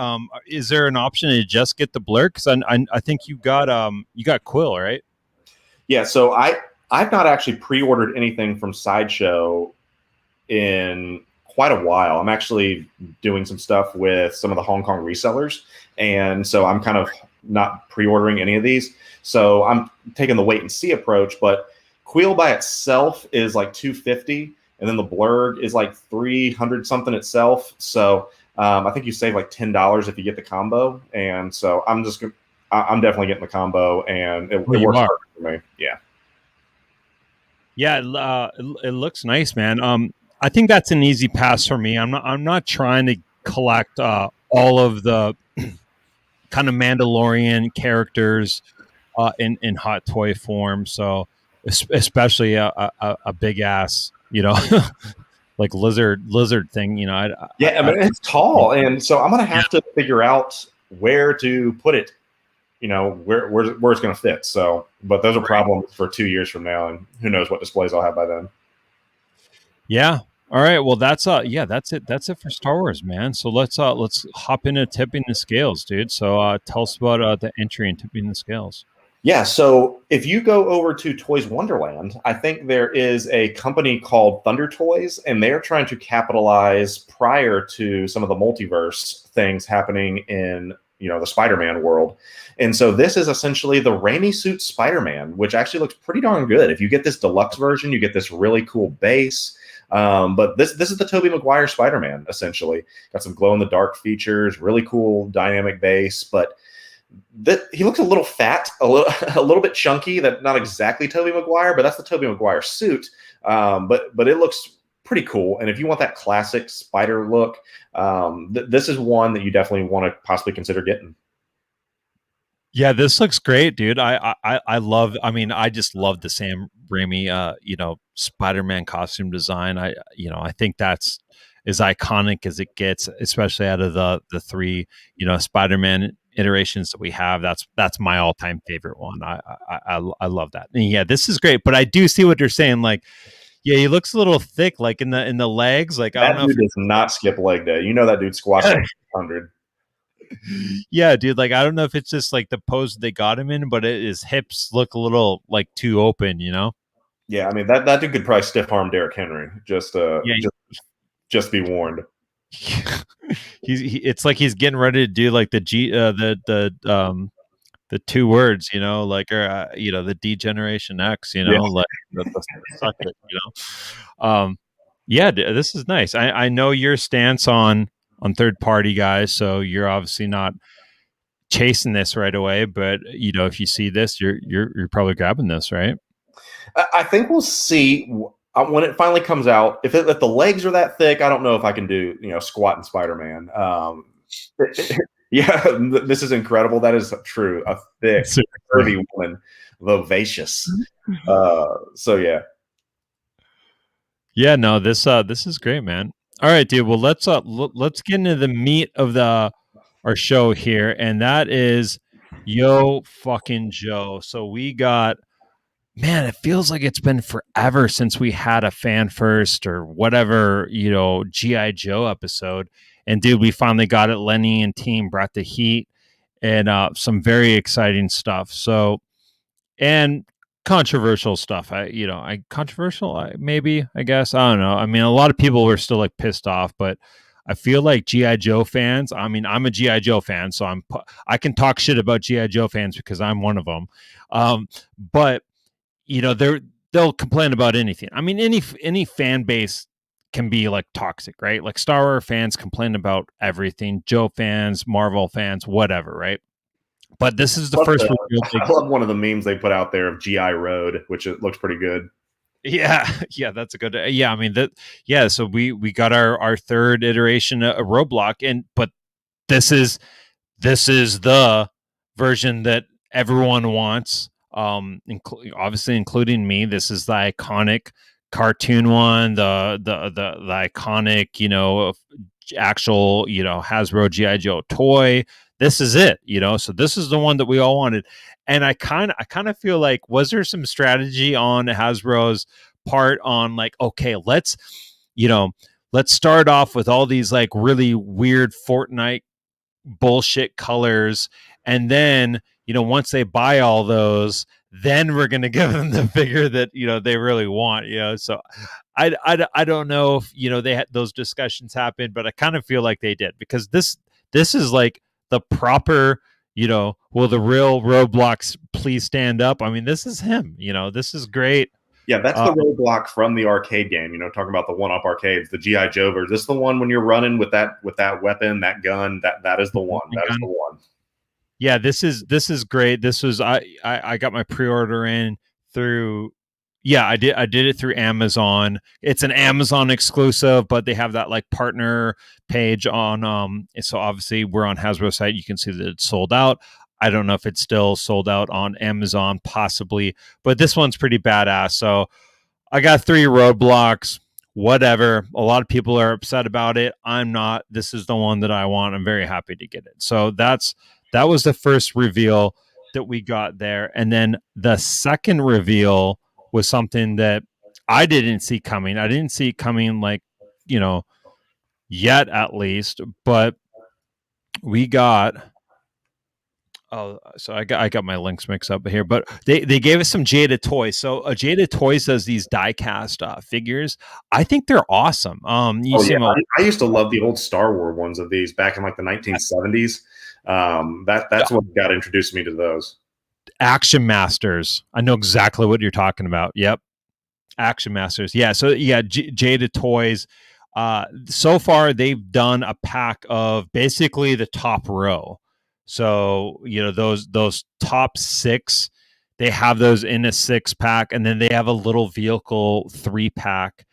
[SPEAKER 1] Is there an option to just get the Blurg? Because I think you got Quill, right?
[SPEAKER 2] Yeah, so I've not actually pre-ordered anything from Sideshow in quite a while. I'm actually doing some stuff with some of the Hong Kong resellers, and so I'm kind of not pre-ordering any of these. So I'm taking the wait and see approach. But Queel by itself is like $250, and then the Blurg is like $300 something itself. So I think you save like $10 if you get the combo. And so I'm definitely getting the combo, and it works perfect for me. Yeah.
[SPEAKER 1] Yeah, it looks nice, man. I think that's an easy pass for me. I'm not trying to collect all of the kind of Mandalorian characters in hot toy form. So especially a big ass, like lizard thing.
[SPEAKER 2] I mean, it's tall, and so I'm gonna have to figure out where to put it. Where it's going to fit. So, but those are problems for 2 years from now, and who knows what displays I'll have by then.
[SPEAKER 1] Yeah. All right. Well, that's it. That's it for Star Wars, man. So let's hop into tipping the scales, dude. So tell us about the entry in tipping the scales.
[SPEAKER 2] Yeah. So if you go over to Toys Wonderland, I think there is a company called Thunder Toys, and they're trying to capitalize prior to some of the multiverse things happening in the Spider-Man world. And so this is essentially the Raimi suit Spider-Man, which actually looks pretty darn good. If you get this deluxe version, you get this really cool base. But this is the Tobey Maguire Spider-Man, essentially. Got some glow-in-the-dark features, really cool dynamic base, but he looks a little fat, a little bit chunky. That not exactly Tobey Maguire, but that's the Tobey Maguire suit. But it looks pretty cool. And if you want that classic spider look, this is one that you definitely want to possibly consider getting.
[SPEAKER 1] Yeah, this looks great, dude. I love. I mean, I just love the Sam Raimi, Spider-Man costume design. I think that's as iconic as it gets, especially out of the three, Spider-Man iterations that we have. That's my all-time favorite one. I love that. And yeah, this is great. But I do see what you're saying. Like, yeah, he looks a little thick, like in the legs. Like
[SPEAKER 2] that dude does not skip leg day. That dude squats like 100.
[SPEAKER 1] Yeah, dude. Like, I don't know if it's just like the pose they got him in, but his hips look a little like too open,
[SPEAKER 2] Yeah, I mean that dude could probably stiff arm Derrick Henry. Just be warned.
[SPEAKER 1] It's like he's getting ready to do like the the two words, like the D Generation X, like suck it, Yeah, this is nice. I know your stance on third party guys, so you're obviously not chasing this right away, but if you see this, you're probably grabbing this, right?
[SPEAKER 2] I think we'll see when it finally comes out. If the legs are that thick, I don't know if I can do squatting Spider-Man. Yeah, this is incredible. That is true. A thick, curvy woman, vivacious. So yeah.
[SPEAKER 1] Yeah, no, this is great, man. All right, dude. Well, let's get into the meat of our show here, and that is Yo fucking Joe. So we got, man, it feels like it's been forever since we had a fan first or whatever, G.I Joe episode. And dude, we finally got it. Lenny and team brought the heat and some very exciting stuff. So, and controversial stuff. Maybe, I guess. I don't know. I mean, a lot of people were still like pissed off, but I feel like G.I Joe fans, I mean, I'm a G.I Joe fan, so I can talk shit about G.I Joe fans because I'm one of them. But they'll complain about anything. I mean, any fan base can be like toxic, right? Like Star Wars fans complain about everything, Joe fans, Marvel fans, whatever, right? But this is the first.
[SPEAKER 2] I love one of the memes they put out there of GI Road, which it looks pretty good.
[SPEAKER 1] Yeah, that's a good. Yeah, I mean that. Yeah, so we got our third iteration of Roadblock, but this is the version that everyone wants. Obviously including me. This is the iconic cartoon one, the iconic, actual, Hasbro G.I Joe toy. This is it, so this is the one that we all wanted. And I kind of feel like, was there some strategy on Hasbro's part on like, okay, let's start off with all these like really weird Fortnite bullshit colors, and then once they buy all those, then we're going to give them the figure that, you know, they really want, you know. So I don't know if, you know, they had those discussions happen, but I kind of feel like they did, because this is like the proper, you know, will the real Roblox please stand up? I mean, this is him, you know, this is great.
[SPEAKER 2] Yeah, that's the roadblock from the arcade game. You know, talking about the one-up arcades, the G.I Joe version. This is the one when you're running with that weapon, that gun. That is the one. That is the one.
[SPEAKER 1] Yeah, this is great. This was I got my pre-order in through. Yeah, I did it through Amazon. It's an Amazon exclusive, but they have that like partner page on. So obviously we're on Hasbro's site. You can see that it's sold out. I don't know if it's still sold out on Amazon, possibly, but this one's pretty badass. So I got 3 roadblocks, whatever. A lot of people are upset about it. I'm not. This is the one that I want. I'm very happy to get it. So that was the first reveal that we got there. And then the second reveal was something that I didn't see coming. I didn't see it coming, like, you know, yet at least, but we got. Oh, so I got my links mixed up here, but they gave us some Jaded Toys. So Jaded Toys does these die-cast figures. I think they're awesome. I
[SPEAKER 2] used to love the old Star Wars ones of these back in like the 1970s. That's what got introduced me to those.
[SPEAKER 1] Action Masters. I know exactly what you're talking about. Yep, Action Masters. Yeah. So yeah, Jaded Toys. So far they've done a pack of basically the top row. So, you know, those top 6, they have those in a 6-pack, and then they have a little vehicle 3-pack.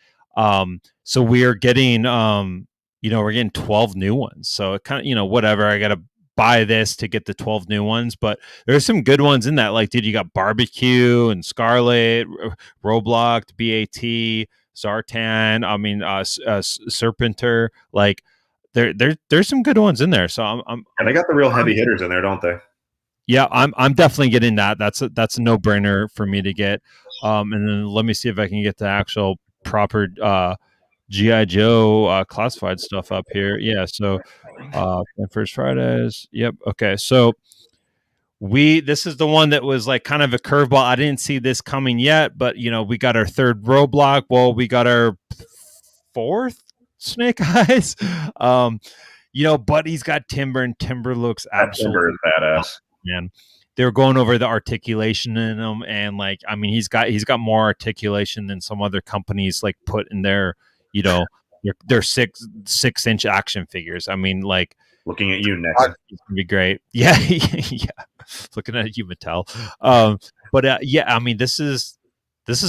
[SPEAKER 1] So we're getting, you know, we're getting 12 new ones. So it kind of, you know, whatever, I got to buy this to get the 12 new ones, but there's some good ones in that. Like, dude, you got Barbecue and Scarlet, Roblox, BAT, Zartan, I mean, Serpentor, like, there's some good ones in there. So I'm
[SPEAKER 2] and they got the real heavy hitters in there, don't they?
[SPEAKER 1] Yeah, I'm definitely getting that. That's a no-brainer for me to get. And then let me see if I can get the actual proper G.I Joe classified stuff up here. Yeah, so First Fridays. Yep. Okay. So this is the one that was like kind of a curveball. I didn't see this coming yet, but you know, we got our 3rd roadblock. Well, we got our 4th Snake Eyes. You know, but he's got Timber, and Timber looks absolutely
[SPEAKER 2] Timber is badass.
[SPEAKER 1] Man, they were going over the articulation in him, and like, I mean, he's got more articulation than some other companies like put in their, you know, their 6-inch action figures. I mean, like,
[SPEAKER 2] looking at you next,
[SPEAKER 1] it's gonna be great. Yeah, yeah. Looking at you, Mattel. But yeah, I mean, this is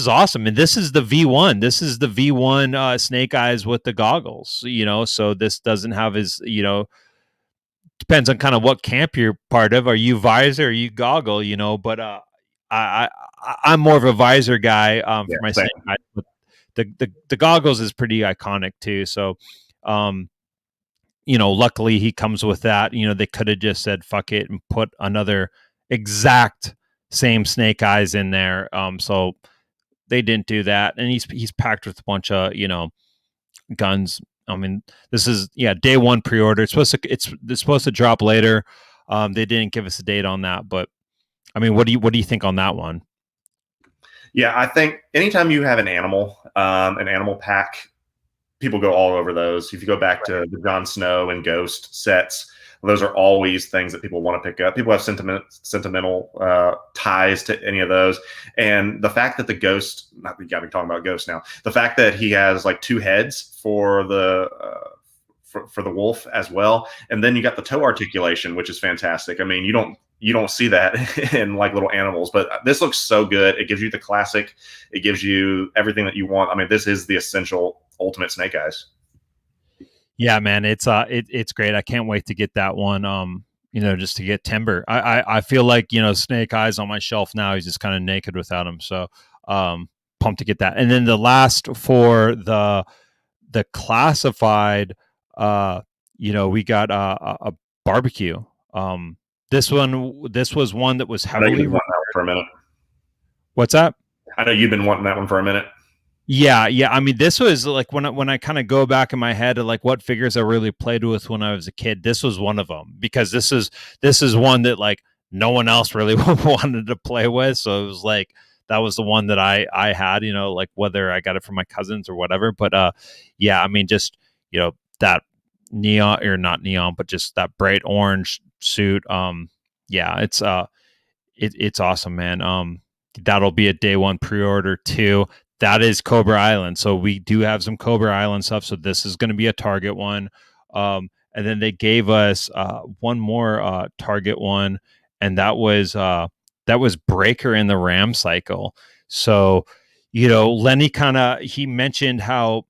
[SPEAKER 1] awesome, and this is the V1. This is the V1 Snake Eyes with the goggles. You know, so this doesn't have his, you know, depends on kind of what camp you're part of. Are you visor? Are you goggle? You know, but I'm more of a visor guy for my Snake Eyes. But the goggles is pretty iconic too. So, you know, luckily he comes with that. You know, they could have just said fuck it and put another exact same Snake Eyes in there. So they didn't do that, and he's packed with a bunch of, you know, guns. I mean, this is day 1 pre-order. It's supposed to drop later. They didn't give us a date on that, but I mean, what do you think on that one?
[SPEAKER 2] Yeah, I think anytime you have an animal pack, people go all over those. If you go back to the Jon Snow and Ghost sets, those are always things that people want to pick up. People have sentimental ties to any of those. And the fact that the Ghost, we got me talking about Ghost now, the fact that he has like 2 heads for the wolf as well. And then you got the toe articulation, which is fantastic. I mean, you don't see that in like little animals, but this looks so good. It gives you the classic. It gives you everything that you want. I mean, this is the essential ultimate Snake Eyes.
[SPEAKER 1] Yeah, man, it's great. I can't wait to get that one. You know, just to get Timber. I feel like, you know, Snake Eyes on my shelf now. He's just kind of naked without him. So pumped to get that. And then the last for the classified, you know, we got a Barbecue. This was one that was heavily.
[SPEAKER 2] I know you've been wanting that one for a minute.
[SPEAKER 1] What's that?
[SPEAKER 2] I know you've been wanting that one for a minute.
[SPEAKER 1] Yeah. I mean, this was like when I kind of go back in my head of like what figures I really played with when I was a kid. This was one of them, because this is one that like no one else really wanted to play with. So it was like, that was the one that I had, you know, like whether I got it from my cousins or whatever. But yeah, I mean, just, you know, that neon, or not neon, but just that bright orange suit. Yeah, it's awesome, man. That'll be a day one pre-order too. That is Cobra Island. So we do have some Cobra Island stuff. So this is going to be a Target one. And then they gave us one more Target one, and that was Breaker in the Ram Cycle. So, you know, Lenny he mentioned how,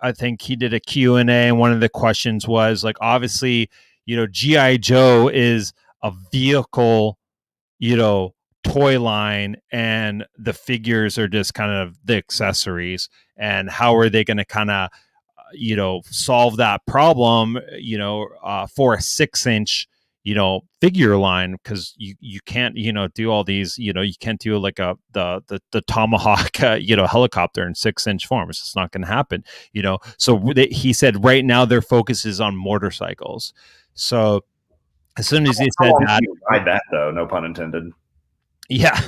[SPEAKER 1] I think he did a Q&A, and one of the questions was like, obviously, you know, G.I. Joe is a vehicle, you know, toy line, and the figures are just kind of the accessories, and how are they going to kind of, you know, solve that problem, you know, for a 6-inch, you know, figure line, because you can't, you know, do all these, you know, you can't do like the Tomahawk you know, helicopter in 6-inch form. It's just not going to happen, you know. So he said right now their focus is on motorcycles. So as soon as he said that,
[SPEAKER 3] ride that though, no pun intended.
[SPEAKER 1] yeah.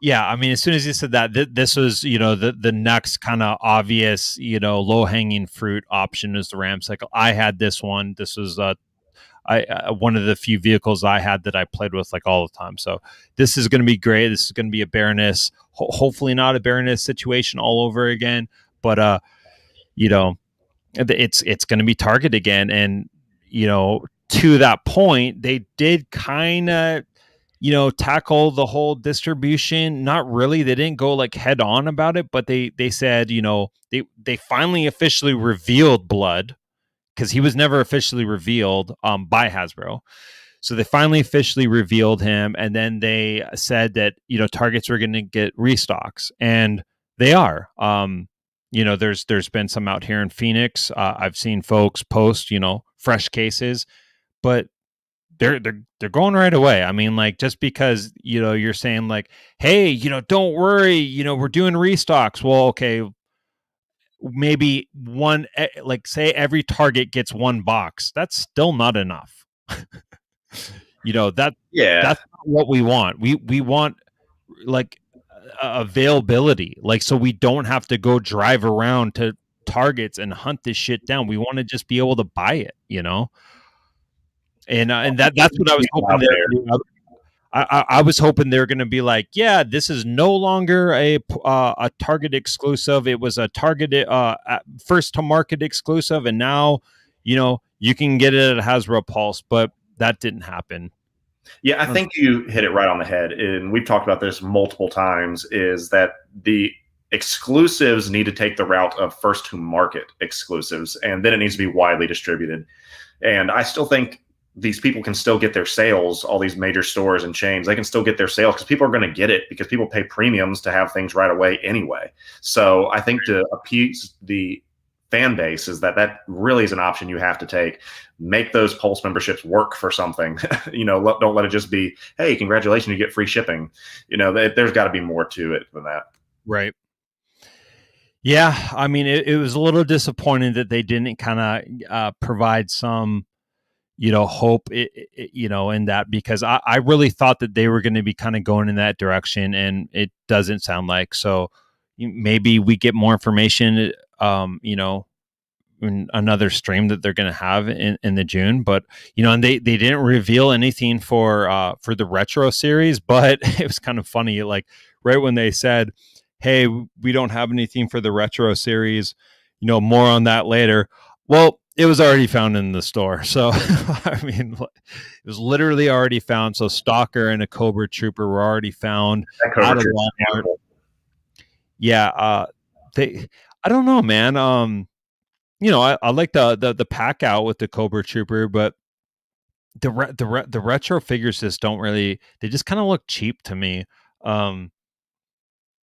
[SPEAKER 1] Yeah, I mean, as soon as you said that, this was, you know, the next kind of obvious, you know, low hanging fruit option is the Ram Cycle. I had this one. This was one of the few vehicles I had that I played with like all the time. So this is going to be great. This is going to be a Baroness, hopefully not a Baroness situation all over again, but you know, it's going to be Target again. And you know, to that point, they did kind of, you know, tackle the whole distribution. Not really. They didn't go like head on about it, but they said, you know, they finally officially revealed Blood, because he was never officially revealed by Hasbro. So they finally officially revealed him, and then they said that, you know, Targets were going to get restocks, and they are. You know, there's been some out here in Phoenix. I've seen folks post, you know, fresh cases, but they're going right away. I mean, like, just because, you know, you're saying like, hey, you know, don't worry, you know, we're doing restocks. Well, okay, maybe one, like say every Target gets one box. That's still not enough. You know, that's not what we want. We want like availability, like, so we don't have to go drive around to Targets and hunt this shit down. We want to just be able to buy it, you know. And that's what I was hoping there. I was hoping they're going to be like, yeah, this is no longer a Target exclusive. It was a targeted first to market exclusive, and now, you know, you can get it at Hasbro Pulse. But that didn't happen.
[SPEAKER 3] Yeah, I think you hit it right on the head, and we've talked about this multiple times. Is that the exclusives need to take the route of first to market exclusives, and then it needs to be widely distributed. And I still think these people can still get their sales, all these major stores and chains, they can still get their sales because people are going to get it, because people pay premiums to have things right away anyway. So I think to appease the fan base is that really is an option you have to take. Make those Pulse memberships work for something. You know, don't let it just be, hey, congratulations, you get free shipping. You know, there's got to be more to it than that.
[SPEAKER 1] Right. Yeah. I mean, it was a little disappointing that they didn't kind of provide some, you know, hope, you know, in that, because I really thought that they were going to be kind of going in that direction, and it doesn't sound like. So maybe we get more information, you know, in another stream that they're going to have in the June. But, you know, and they didn't reveal anything for the retro series, but it was kind of funny. Like right when they said, hey, we don't have anything for the retro series, you know, more on that later. Well, it was already found in the store. So, I mean, it was literally already found. So Stalker and a Cobra Trooper were already found out of Walmart. Yeah. I don't know, man. You know, I like the pack out with the Cobra Trooper, but the retro figures just don't really, they just kind of look cheap to me.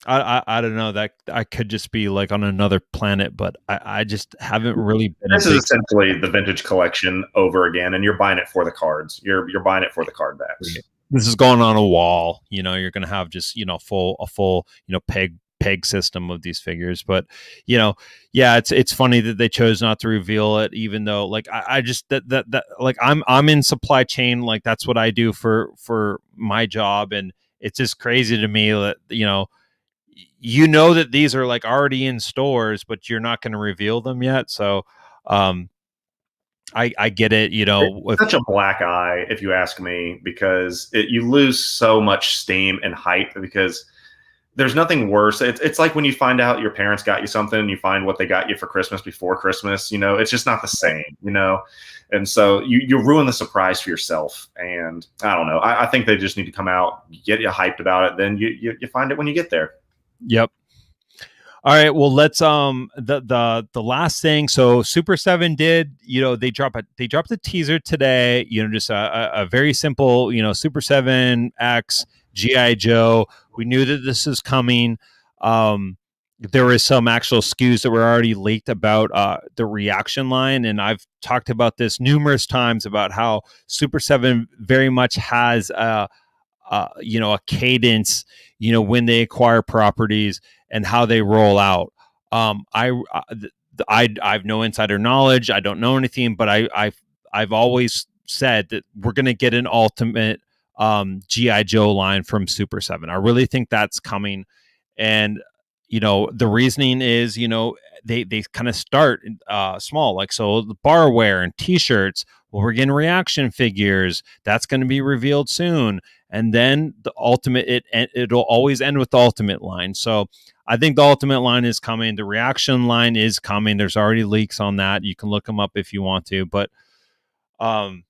[SPEAKER 1] I don't know, that I could just be like on another planet, but I just haven't really been.
[SPEAKER 3] This is essentially the vintage collection over again, and you're buying it for the cards. You're buying it for the card backs.
[SPEAKER 1] This is going on a wall. You know, you're going to have just, you know, a full, you know, peg peg system of these figures. But yeah, it's funny that they chose not to reveal it, even though like I just that like I'm in supply chain, like that's what I do for my job, and it's just crazy to me that that these are like already in stores, but you're not going to reveal them yet. So I get it,
[SPEAKER 4] It's such a black eye, if you ask me, because you lose so much steam and hype because there's nothing worse. It's like when you find out your parents got you something and you find what they got you for Christmas before Christmas, it's just not the same, And so you ruin the surprise for yourself. And I don't know. I think they just need to come out, get you hyped about it. Then you find it when you get there.
[SPEAKER 1] Yep. All right, well, let's the last thing. So Super 7 did, they dropped a teaser today, just a very simple, Super 7 X G.I Joe. We knew that this is coming. There was some actual SKUs that were already leaked about the reaction line, and I've talked about this numerous times about how Super 7 very much has a cadence, when they acquire properties and how they roll out. I've no insider knowledge. I don't know anything, but I've always said that we're going to get an ultimate G.I Joe line from Super 7. I really think that's coming. And, the reasoning is, they kind of start small, like, so the barware and t-shirts. Well, we're getting reaction figures. That's going to be revealed soon. And then the ultimate, it'll always end with the ultimate line. So I think the ultimate line is coming. The reaction line is coming. There's already leaks on that. You can look them up if you want to. But I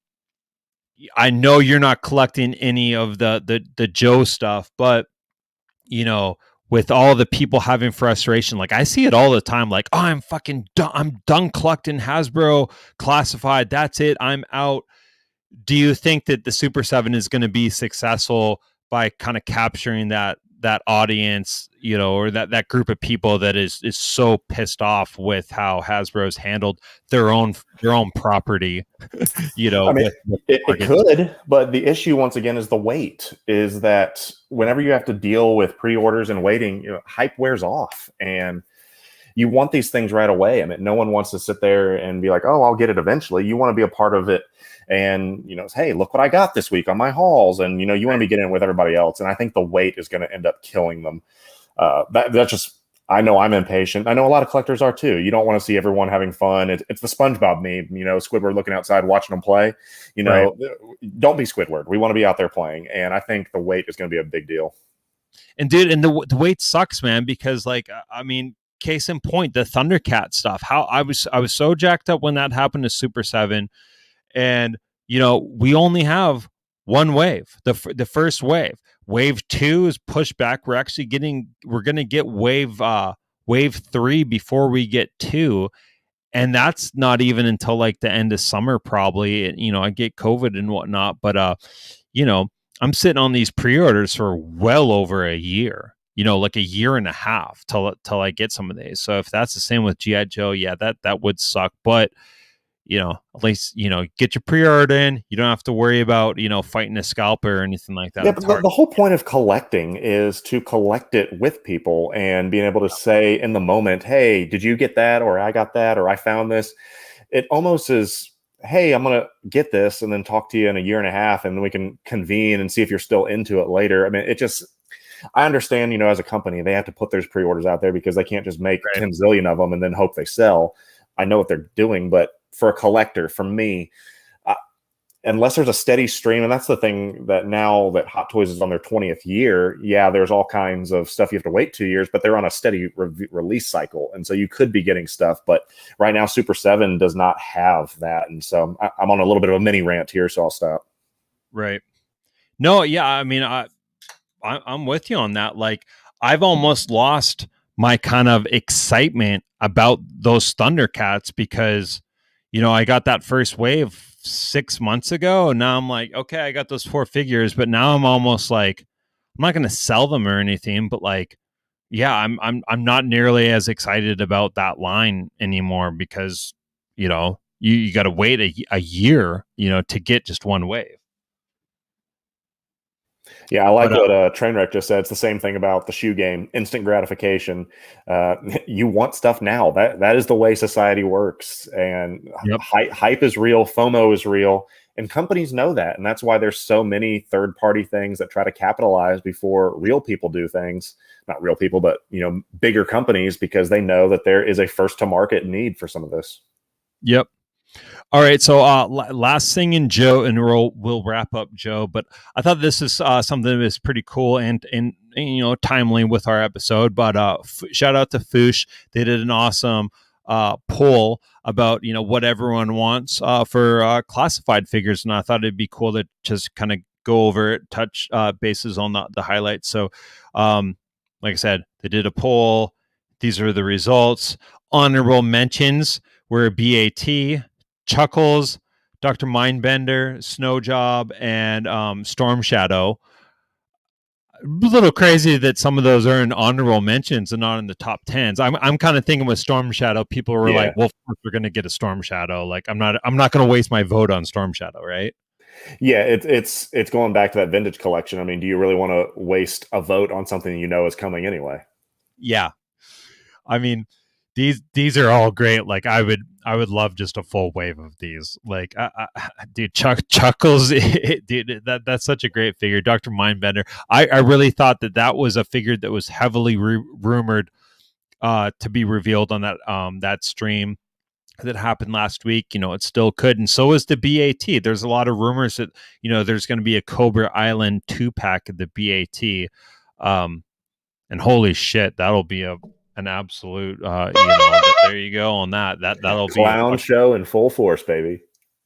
[SPEAKER 1] know you're not collecting any of the Joe stuff, but with all the people having frustration, like I see it all the time, like, oh, I'm fucking done. I'm done collecting Hasbro classified. That's it. I'm out. Do you think that the Super 7 is going to be successful by kind of capturing that audience, or that group of people that is so pissed off with how Hasbro's handled their own property?
[SPEAKER 3] I mean, it could, but the issue once again is the wait. Is that whenever you have to deal with pre-orders and waiting, hype wears off, and you want these things right away. I mean, no one wants to sit there and be like, "Oh, I'll get it eventually." You want to be a part of it, and hey, look what I got this week on my hauls, and you want to be getting it with everybody else. And I think the wait is going to end up killing them. That's just. I know I'm impatient. I know a lot of collectors are too. You don't want to see everyone having fun. It's the SpongeBob meme, Squidward looking outside, watching them play.
[SPEAKER 1] Right.
[SPEAKER 3] Don't be Squidward. We want to be out there playing, and I think the wait is going to be a big deal.
[SPEAKER 1] And dude, and the wait sucks, man, because like I mean, case in point, the Thundercat stuff. How I was so jacked up when that happened to Super 7, and we only have one wave, the first wave. Wave 2 is pushed back. We're going to get wave 3 before we get 2, and that's not even until like the end of summer probably. I get COVID and whatnot, but I'm sitting on these pre-orders for well over a year. Like a year and a half till I get some of these. So if that's the same with G.I Joe, yeah, that would suck. But at least get your pre-order in. You don't have to worry about fighting a scalper or anything like that.
[SPEAKER 3] Yeah, but the whole point of collecting is to collect it with people and being able to say in the moment, "Hey, did you get that?" Or "I got that," or "I found this." It almost is, "Hey, I'm gonna get this," and then talk to you in a year and a half, and then we can convene and see if you're still into it later. I mean, it just. I understand, as a company, they have to put those pre-orders out there because they can't just make 10 zillion of them and then hope they sell. I know what they're doing, but for a collector, for me, unless there's a steady stream, and that's the thing that now that Hot Toys is on their 20th year, yeah, there's all kinds of stuff you have to wait 2 years, but they're on a steady release cycle. And so you could be getting stuff, but right now Super 7 does not have that. And so I'm on a little bit of a mini rant here, so I'll stop.
[SPEAKER 1] Right. No, yeah, I mean, I'm with you on that. Like, I've almost lost my kind of excitement about those Thundercats because, I got that first wave 6 months ago, and now I'm like, okay, I got those 4 figures, but now I'm almost like, I'm not going to sell them or anything, but like, yeah, I'm not nearly as excited about that line anymore because, you got to wait a year, to get just one wave.
[SPEAKER 3] Yeah, I like
[SPEAKER 1] But,
[SPEAKER 3] what Trainwreck just said. It's the same thing about the shoe game, instant gratification. You want stuff now. That is the way society works. And
[SPEAKER 1] yep.
[SPEAKER 3] hype is real, FOMO is real, and companies know that. And that's why there's so many third-party things that try to capitalize before real people do things. Not real people, but bigger companies, because they know that there is a first-to-market need for some of this.
[SPEAKER 1] Yep. All right, so last thing in Joe, and we'll wrap up Joe. But I thought this is something that is pretty cool and timely with our episode. But shout out to Foosh. They did an awesome poll about what everyone wants for classified figures, and I thought it'd be cool to just kind of go over it, touch bases on the highlights. So, like I said, they did a poll. These are the results. Honorable mentions were BAT, Chuckles, Dr. Mindbender, Snowjob, and Storm Shadow. A little crazy that some of those are in honorable mentions and not in the top 10s. I'm kind of thinking with Storm Shadow, people were like, "Well, of course we're going to get a Storm Shadow." Like, I'm not going to waste my vote on Storm Shadow, right?
[SPEAKER 3] Yeah, it's going back to that vintage collection. I mean, do you really want to waste a vote on something is coming anyway?
[SPEAKER 1] Yeah, I mean, these are all great. Like, I would love just a full wave of these. Like, dude, Chuckles, dude, that's such a great figure. Dr. Mindbender. I really thought that was a figure that was heavily rumored to be revealed on that stream that happened last week. It still could, and so is the BAT. There's a lot of rumors that there's going to be a Cobra Island 2-pack of the BAT, and holy shit, that'll be an absolute there you go on that'll be
[SPEAKER 3] clown show in full force, baby.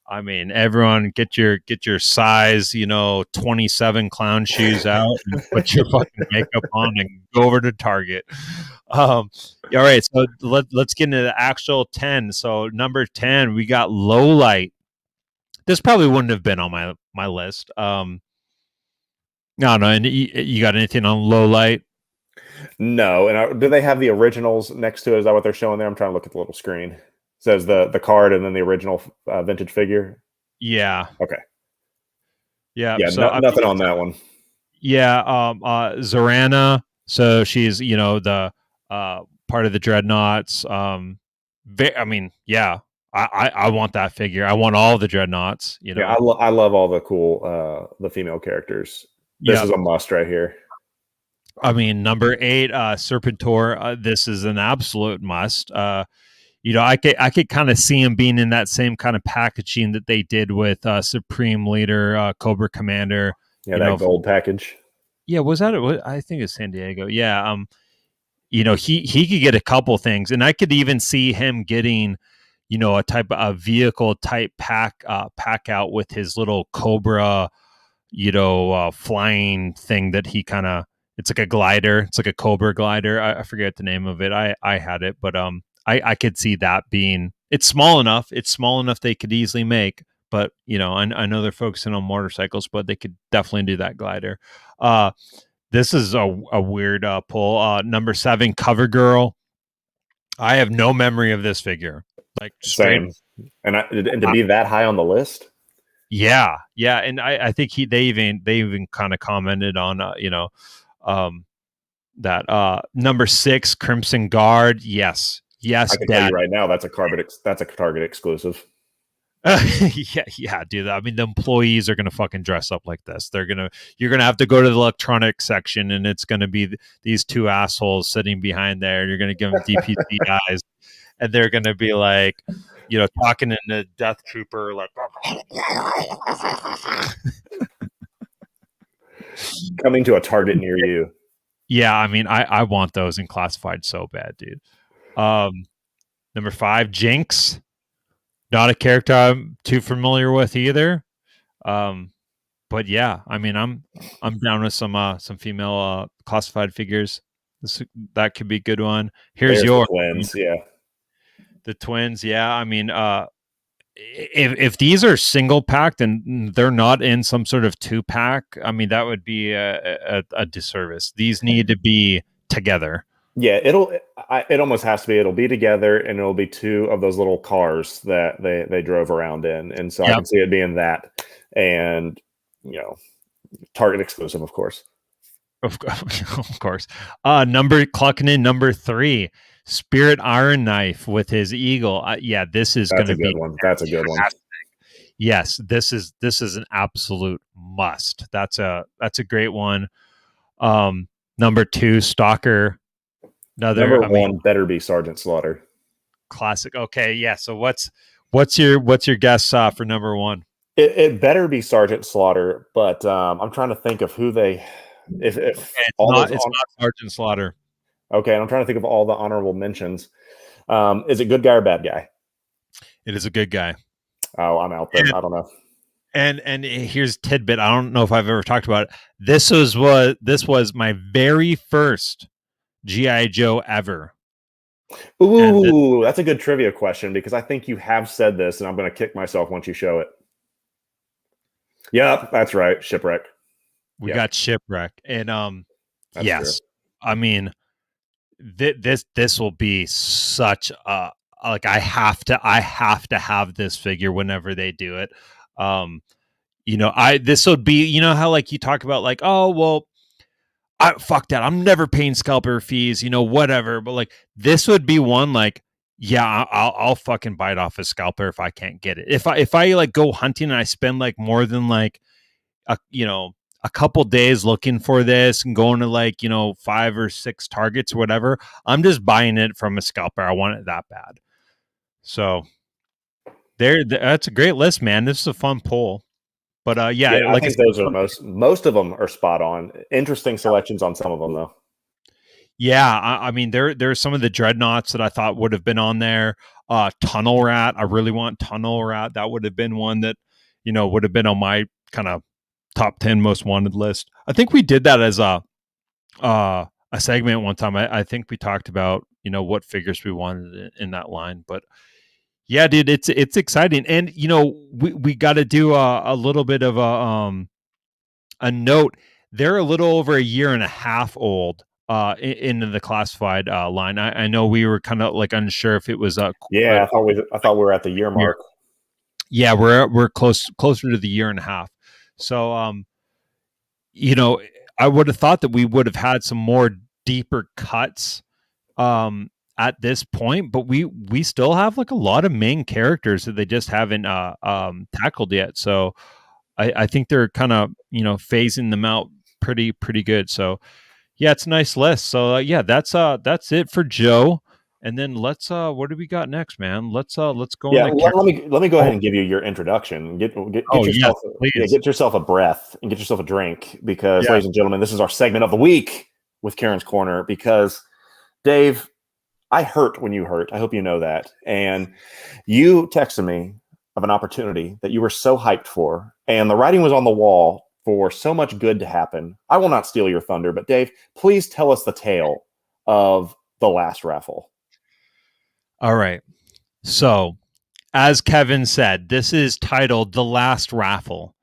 [SPEAKER 1] I mean, everyone get your size 27 clown shoes out and put your fucking makeup on and go over to Target. All right, so let's get into the actual 10. So number 10, we got Low Light. This probably wouldn't have been on my list. No, and you got anything on Low Light?
[SPEAKER 3] No. And do they have the originals next to it? Is that what they're showing there? I'm trying to look at the little screen. It says the card and then the original vintage figure.
[SPEAKER 1] Yeah.
[SPEAKER 3] Okay.
[SPEAKER 1] Yeah.
[SPEAKER 3] Yeah.
[SPEAKER 1] So
[SPEAKER 3] nothing on that one.
[SPEAKER 1] Yeah. Zarana. So she's the part of the Dreadnoughts. I mean, yeah. I want that figure. I want all the Dreadnoughts.
[SPEAKER 3] Yeah, I love all the cool the female characters. This is a must right here.
[SPEAKER 1] I mean, number 8, Serpentor. This is an absolute must. I could kind of see him being in that same kind of packaging that they did with Supreme Leader, Cobra Commander.
[SPEAKER 3] Yeah, that gold package.
[SPEAKER 1] Yeah, was that? I think it's San Diego. Yeah. He could get a couple things, and I could even see him getting, a type of vehicle type pack out with his little Cobra, flying thing that he kind of. It's like a glider. It's like a Cobra glider. I forget the name of it. I had it, but I could see that being. It's small enough. It's small enough they could easily make. But I know they're focusing on motorcycles, but they could definitely do that glider. This is a weird pull. Number 7, Cover Girl. I have no memory of this figure. Like
[SPEAKER 3] same, and to be that high on the list.
[SPEAKER 1] Yeah, and I think they even kind of commented on that number 6, Crimson Guard. Yes,
[SPEAKER 3] I can tell you right now that's a Target exclusive.
[SPEAKER 1] Yeah, dude. I mean, the employees are gonna fucking dress up like this. You're gonna have to go to the electronics section, and it's gonna be these two assholes sitting behind there. You're gonna give them DPC eyes, and they're gonna be like, talking in the Death Trooper, like
[SPEAKER 3] coming to a Target near you.
[SPEAKER 1] Yeah, I mean, I want those in classified so bad, dude. Number 5, Jinx. Not a character I'm too familiar with either. But yeah, I mean, I'm down with some female classified figures. That could be a good one. There's your
[SPEAKER 3] twins, yeah.
[SPEAKER 1] The twins, yeah. I mean, if these are single packed and they're not in some sort of 2-pack, I mean, that would be a disservice. These need to be together.
[SPEAKER 3] Yeah, it almost has to be. It'll be together, and it'll be 2 of those little cars that they drove around in, and so I can see it being that. And Target exclusive, of course.
[SPEAKER 1] Of course. Clocking in number 3, Spirit Iron Knife with his eagle. Yeah, this is going to be
[SPEAKER 3] one. That's a good one.
[SPEAKER 1] Yes, this is an absolute must. That's a great one. Number 2, Stalker.
[SPEAKER 3] Number one better be Sergeant Slaughter.
[SPEAKER 1] Classic. Okay, yeah. So what's your guess for number 1?
[SPEAKER 3] It better be Sergeant Slaughter, but I'm trying to think of who they. If
[SPEAKER 1] it's not Sergeant Slaughter.
[SPEAKER 3] Okay, and I'm trying to think of all the honorable mentions. Is it good guy or bad guy?
[SPEAKER 1] It is a good guy.
[SPEAKER 3] Oh, I'm out there. I don't know.
[SPEAKER 1] And here's a tidbit. I don't know if I've ever talked about it. This was my very first G.I. Joe ever.
[SPEAKER 3] Ooh, that's a good trivia question because I think you have said this, and I'm going to kick myself once you show it. Yep, that's right. Shipwreck.
[SPEAKER 1] We got Shipwreck, and yes, true. I mean, this will be such a like I have to have this figure whenever they do it. This would be how like you talk about like, oh well, fuck that, I'm never paying scalper fees, whatever. But like this would be one like, yeah, I'll fucking bite off a scalper if I can't get it. If I like go hunting and I spend like more than like a couple days looking for this and going to like 5 or 6 targets or whatever, I'm just buying it from a scalper. I want it that bad. So that's a great list, man. This is a fun poll. But I
[SPEAKER 3] think those are most of them are spot on. Interesting selections on some of them though.
[SPEAKER 1] Yeah, I mean there's some of the dreadnoughts that I thought would have been on there. Tunnel Rat, I really want Tunnel Rat. That would have been one that would have been on my kind of top 10 most wanted list. I think we did that as a segment one time. I think we talked about what figures we wanted in that line. But yeah, dude, it's exciting. And we got to do a little bit of a note. They're a little over a year and a half old in the classified line. I know we were kind of like unsure if it was I
[SPEAKER 3] thought we were at the year mark.
[SPEAKER 1] Yeah, we're closer to the year and a half. So I would have thought that we would have had some more deeper cuts at this point, but we still have like a lot of main characters that they just haven't tackled yet. So I think they're kind of phasing them out pretty good. So yeah, it's a nice list. So yeah, that's it for Joe. And then let's what do we got next, man? Let's go.
[SPEAKER 3] Yeah, let me go ahead and give you your introduction. Get yourself a breath and get yourself a drink because, ladies and gentlemen, this is our segment of the week with Karen's Corner. Because Dave, I hurt when you hurt. I hope you know that. And you texted me of an opportunity that you were so hyped for, and the writing was on the wall for so much good to happen. I will not steal your thunder, but Dave, please tell us the tale of the last raffle.
[SPEAKER 1] All right. So, as Kevin said, this is titled The Last Raffle.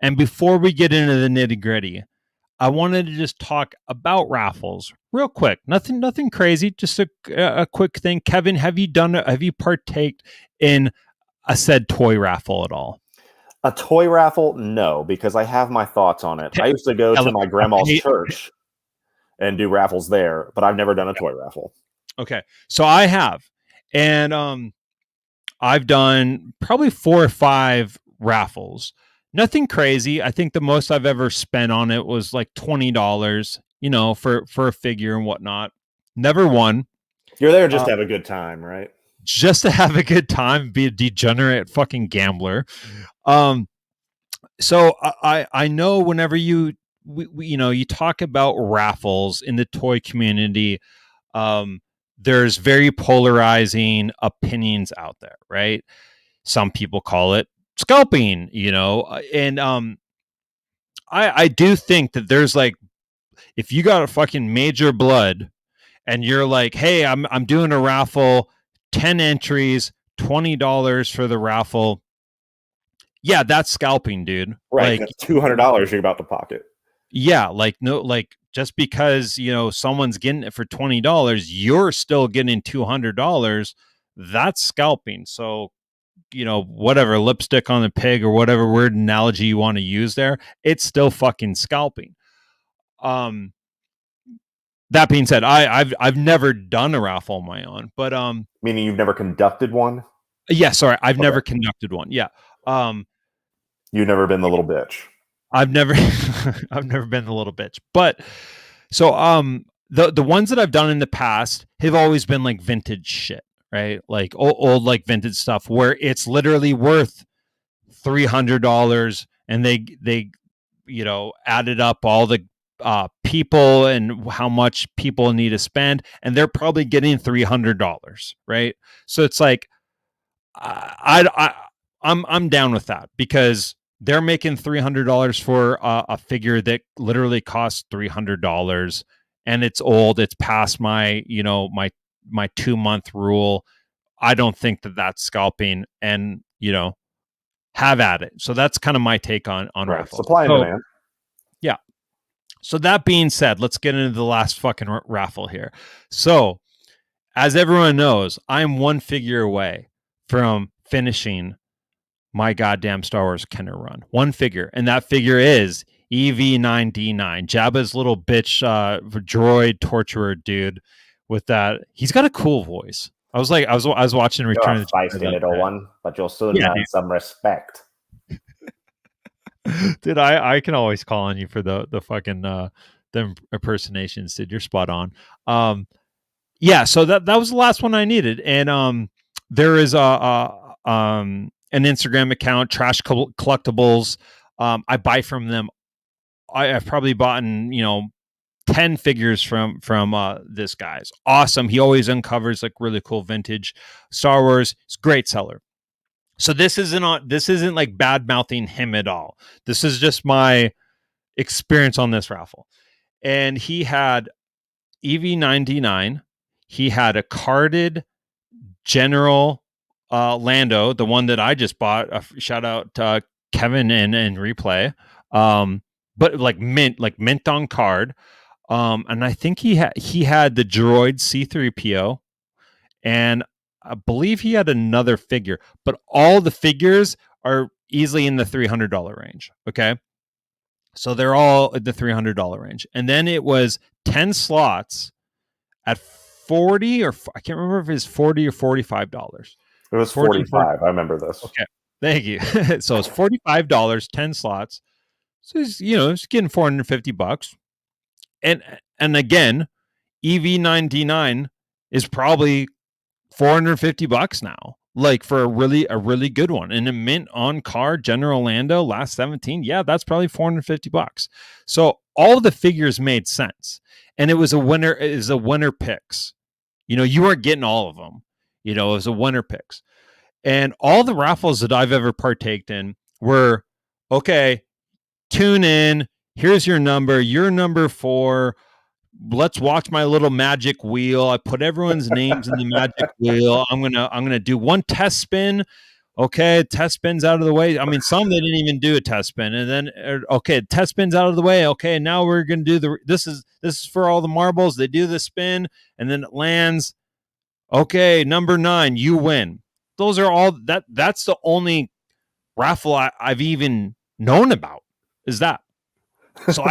[SPEAKER 1] And before we get into the nitty-gritty, I wanted to just talk about raffles real quick. Nothing crazy, just a quick thing. Kevin, have you partaked in a said toy raffle at all?
[SPEAKER 3] A toy raffle? No, because I have my thoughts on it. I used to go to my grandma's church and do raffles there, but I've never done a toy raffle.
[SPEAKER 1] Okay. So I have. And I've done probably 4 or 5 raffles. Nothing crazy. I think the most I've ever spent on it was like $20, for a figure and whatnot. Never won.
[SPEAKER 3] You're there just to have a good time, right?
[SPEAKER 1] Just to have a good time, be a degenerate fucking gambler. So I know whenever you talk about raffles in the toy community, there's very polarizing opinions out there, right? Some people call it scalping, and I do think that there's like, if you got a fucking major blood and you're like, hey, I'm doing a raffle, 10 entries, $20 for the raffle. Yeah, that's scalping, dude.
[SPEAKER 3] Right.
[SPEAKER 1] Like,
[SPEAKER 3] that's $200 you're about to pocket.
[SPEAKER 1] Yeah, just because someone's getting it for $20, you're still getting $200. That's scalping. So whatever, lipstick on the pig or whatever weird analogy you want to use there, it's still fucking scalping. That being said, I've never done a raffle on my own, but
[SPEAKER 3] Meaning you've never conducted one?
[SPEAKER 1] yeah, sorry, I've never conducted one. Yeah.
[SPEAKER 3] You've never been the little bitch.
[SPEAKER 1] I've never been the little bitch. But so the ones that I've done in the past have always been like vintage shit, right? Like old like vintage stuff where it's literally worth $300 and they added up all the people and how much people need to spend, and they're probably getting $300, right? So it's like I'm down with that because they're making $300 for a figure that literally costs $300, and it's old. It's past my my 2-month rule. I don't think that that's scalping, and have at it. So that's kind of my take on raffles.
[SPEAKER 3] Supply and demand.
[SPEAKER 1] Yeah. So that being said, let's get into the last fucking raffle here. So, as everyone knows, I'm one figure away from finishing my goddamn Star Wars Kenner run. One figure, and that figure is EV9D9, Jabba's little bitch droid torturer dude with that. He's got a cool voice. I was watching Return of the
[SPEAKER 3] Jedi. You're a feisty little one, but you'll soon learn some respect.
[SPEAKER 1] Dude, I can always call on you for the fucking the impersonations, dude. You're spot on. Yeah, so that was the last one I needed, and there is an Instagram account, Trash Collectibles. I buy from them. I've probably bought 10 figures from this guy's awesome. He always uncovers like really cool vintage Star Wars. He's a great seller. So this isn't like bad mouthing him at all. This is just my experience on this raffle. And he had EV9D9. He had a carded General Lando, the one that I just bought. Shout out to Kevin and Replay. But like mint on card. And I think he had the droid C3PO, and I believe he had another figure, but all the figures are easily in the $300 range. Okay. So they're all at the $300 range. And then it was 10 slots at 40 or I can't remember if it's 40 or $45.
[SPEAKER 3] It was 45. I remember this.
[SPEAKER 1] Okay. Thank you. So it's $45, 10 slots. So he's getting $450. And again, EV9D9 is probably $450 now, like for a really good one. And a mint on card General Lando last 17, yeah, that's probably $450. So all the figures made sense, and it was a winner. It is a winner picks. You weren't getting all of them. It was a winner picks, and all the raffles that I've ever partaked in were okay. Tune in. Here's your number. You're number 4. Let's watch my little magic wheel. I put everyone's names in the magic wheel. I'm gonna do one test spin. Okay, test spins out of the way. I mean, some they didn't even do a test spin, and then okay, test spins out of the way. Okay, now we're gonna do this is for all the marbles. They do the spin, and then it lands. Okay, number 9, you win. Those are all that's the only raffle I've even known about. Is that? So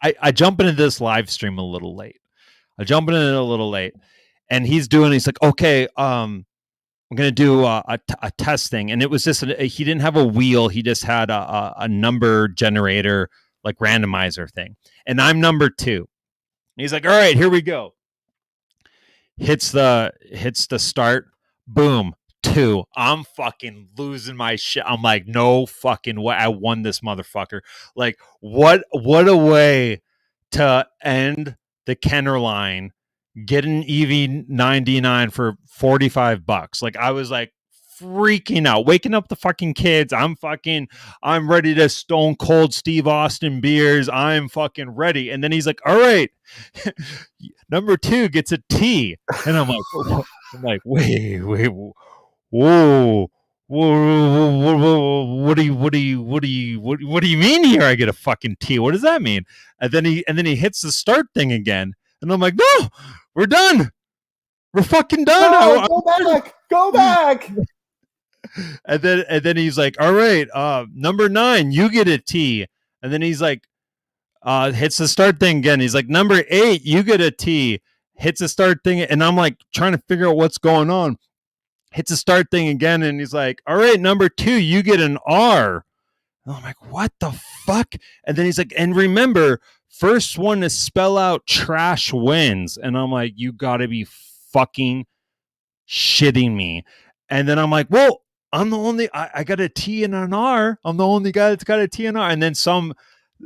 [SPEAKER 1] I jump into this live stream a little late. And he's like, okay, I'm going to do a test thing. And it was just, he didn't have a wheel. He just had a number generator, like randomizer thing. And I'm number 2. And he's like, all right, here we go. Hits the start. Boom. 2. I'm fucking losing my shit. I'm like, no fucking way. I won this motherfucker. Like, what a way to end the Kenner line. Get an EV9D9 for $45. Like, I was like freaking out, waking up the fucking kids. I'm ready to stone cold Steve Austin beers. I'm fucking ready. And then he's like, all right, number 2 gets a T. And I'm like, wait. Whoa, what do you mean here? I get a fucking T. What does that mean? And then he hits the start thing again, and I'm like, no, we're done. We're fucking done.
[SPEAKER 3] No, go back.
[SPEAKER 1] and then he's like, all right, number 9, you get a T. And then he's like, hits the start thing again. He's like, number 8, you get a T. Hits the start thing, and I'm like trying to figure out what's going on. Hits the start thing again, and he's like, all right, number 2, you get an R. And I'm like, what the fuck? And then he's like, and remember, first one to spell out trash wins. And I'm like, you gotta be fucking shitting me. And then I'm like, well, I'm the only, I got a T and an R. I'm the only guy that's got a T and R. And then some,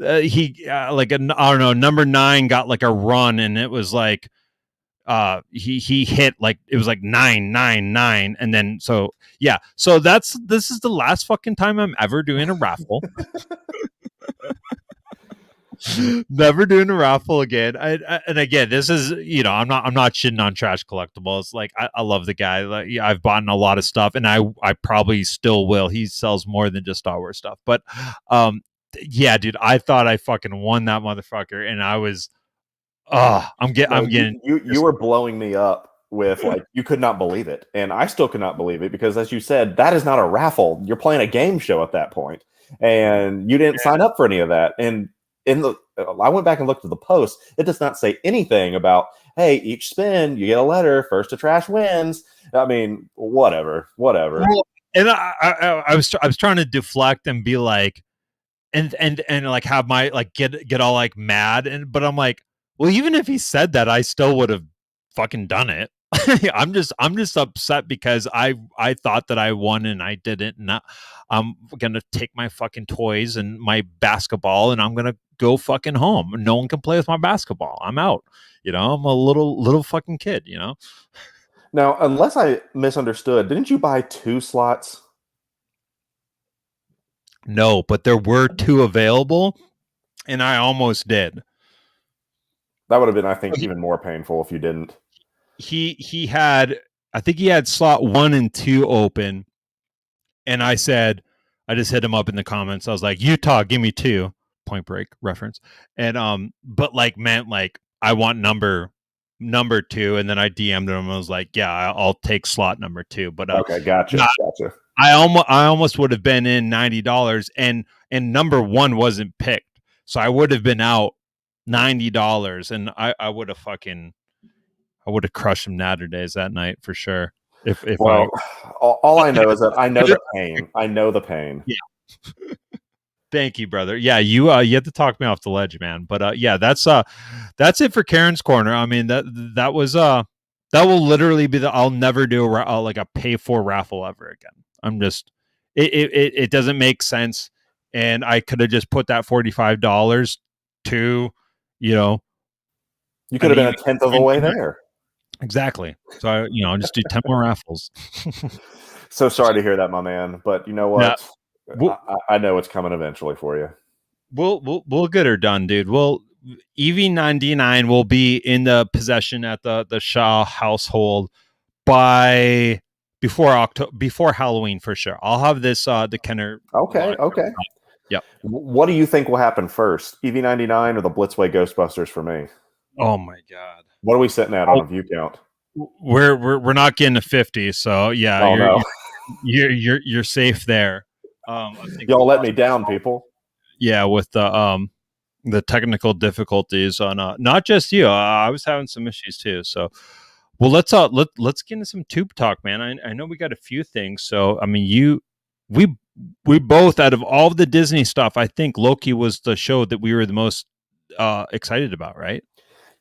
[SPEAKER 1] I don't know, number 9 got like a run, and it was like, he hit like, it was like 999, and then so this is the last fucking time I'm ever doing a raffle. Never doing a raffle again. And again, this is, I'm not shitting on Trash Collectibles. Like, I love the guy. Like, I've bought a lot of stuff, and I probably still will. He sells more than just Star Wars stuff. But yeah, dude, I thought I fucking won that motherfucker, and I was I'm getting
[SPEAKER 3] you were blowing me up with, like, you could not believe it, and I still could not believe it, because, as you said, that is not a raffle. You're playing a game show at that point, and you didn't sign up for any of that. And I went back and looked at the post. It does not say anything about, hey, each spin you get a letter. First to trash wins. I mean, whatever.
[SPEAKER 1] Well, and I was trying to deflect and be like, and like have my like get all like mad, but I'm like, well, even if he said that, I still would have fucking done it. I'm just upset because I thought that I won and I didn't. And I'm gonna take my fucking toys and my basketball, and I'm gonna go fucking home. No one can play with my basketball. I'm out. I'm a little fucking kid.
[SPEAKER 3] Now, unless I misunderstood, didn't you buy 2 slots?
[SPEAKER 1] No, but there were 2 available, and I almost did.
[SPEAKER 3] That would have been, I think, even more painful if you didn't.
[SPEAKER 1] He had, I think he had slot 1 and 2 open, and I said, I just hit him up in the comments. I was like, Utah, give me 2. Point Break reference. And but like meant like I want number 2, and then I DM'd him. I was like, yeah, I'll take slot number 2. But
[SPEAKER 3] okay, gotcha.
[SPEAKER 1] I almost would have been in $90, and number 1 wasn't picked, so I would have been out $90, and I would have crushed him Natterdays that night for sure.
[SPEAKER 3] All I know is that I know the pain. I know the pain.
[SPEAKER 1] Yeah. Thank you, brother. Yeah, you have to talk me off the ledge, man. But yeah, that's it for Karen's Corner. I mean, that was that will literally be I'll never do like a pay for raffle ever again. I'm just it doesn't make sense, and I could have just put that $45 to, you
[SPEAKER 3] could have been a tenth of the way there.
[SPEAKER 1] Exactly. So I'll just do 10 more raffles.
[SPEAKER 3] So sorry to hear that, my man. But you know what? I know it's coming eventually for you.
[SPEAKER 1] We'll get her done, dude. EV99 will be in the possession at the Shaw household before Halloween for sure. I'll have this the Kenner.
[SPEAKER 3] Okay.
[SPEAKER 1] Yep.
[SPEAKER 3] What do you think will happen first, EV99 or the Blitzway Ghostbusters for me?
[SPEAKER 1] Oh my god.
[SPEAKER 3] What are we sitting at on a view count?
[SPEAKER 1] We're not getting to 50, so yeah, you're safe there. I think
[SPEAKER 3] y'all let me down, people.
[SPEAKER 1] Yeah, with the technical difficulties on not just you. I was having some issues too. So, well, let's get into some tube talk, man. I know we got a few things. So, I mean, we both, out of all the Disney stuff, I think Loki was the show that we were the most excited about, right?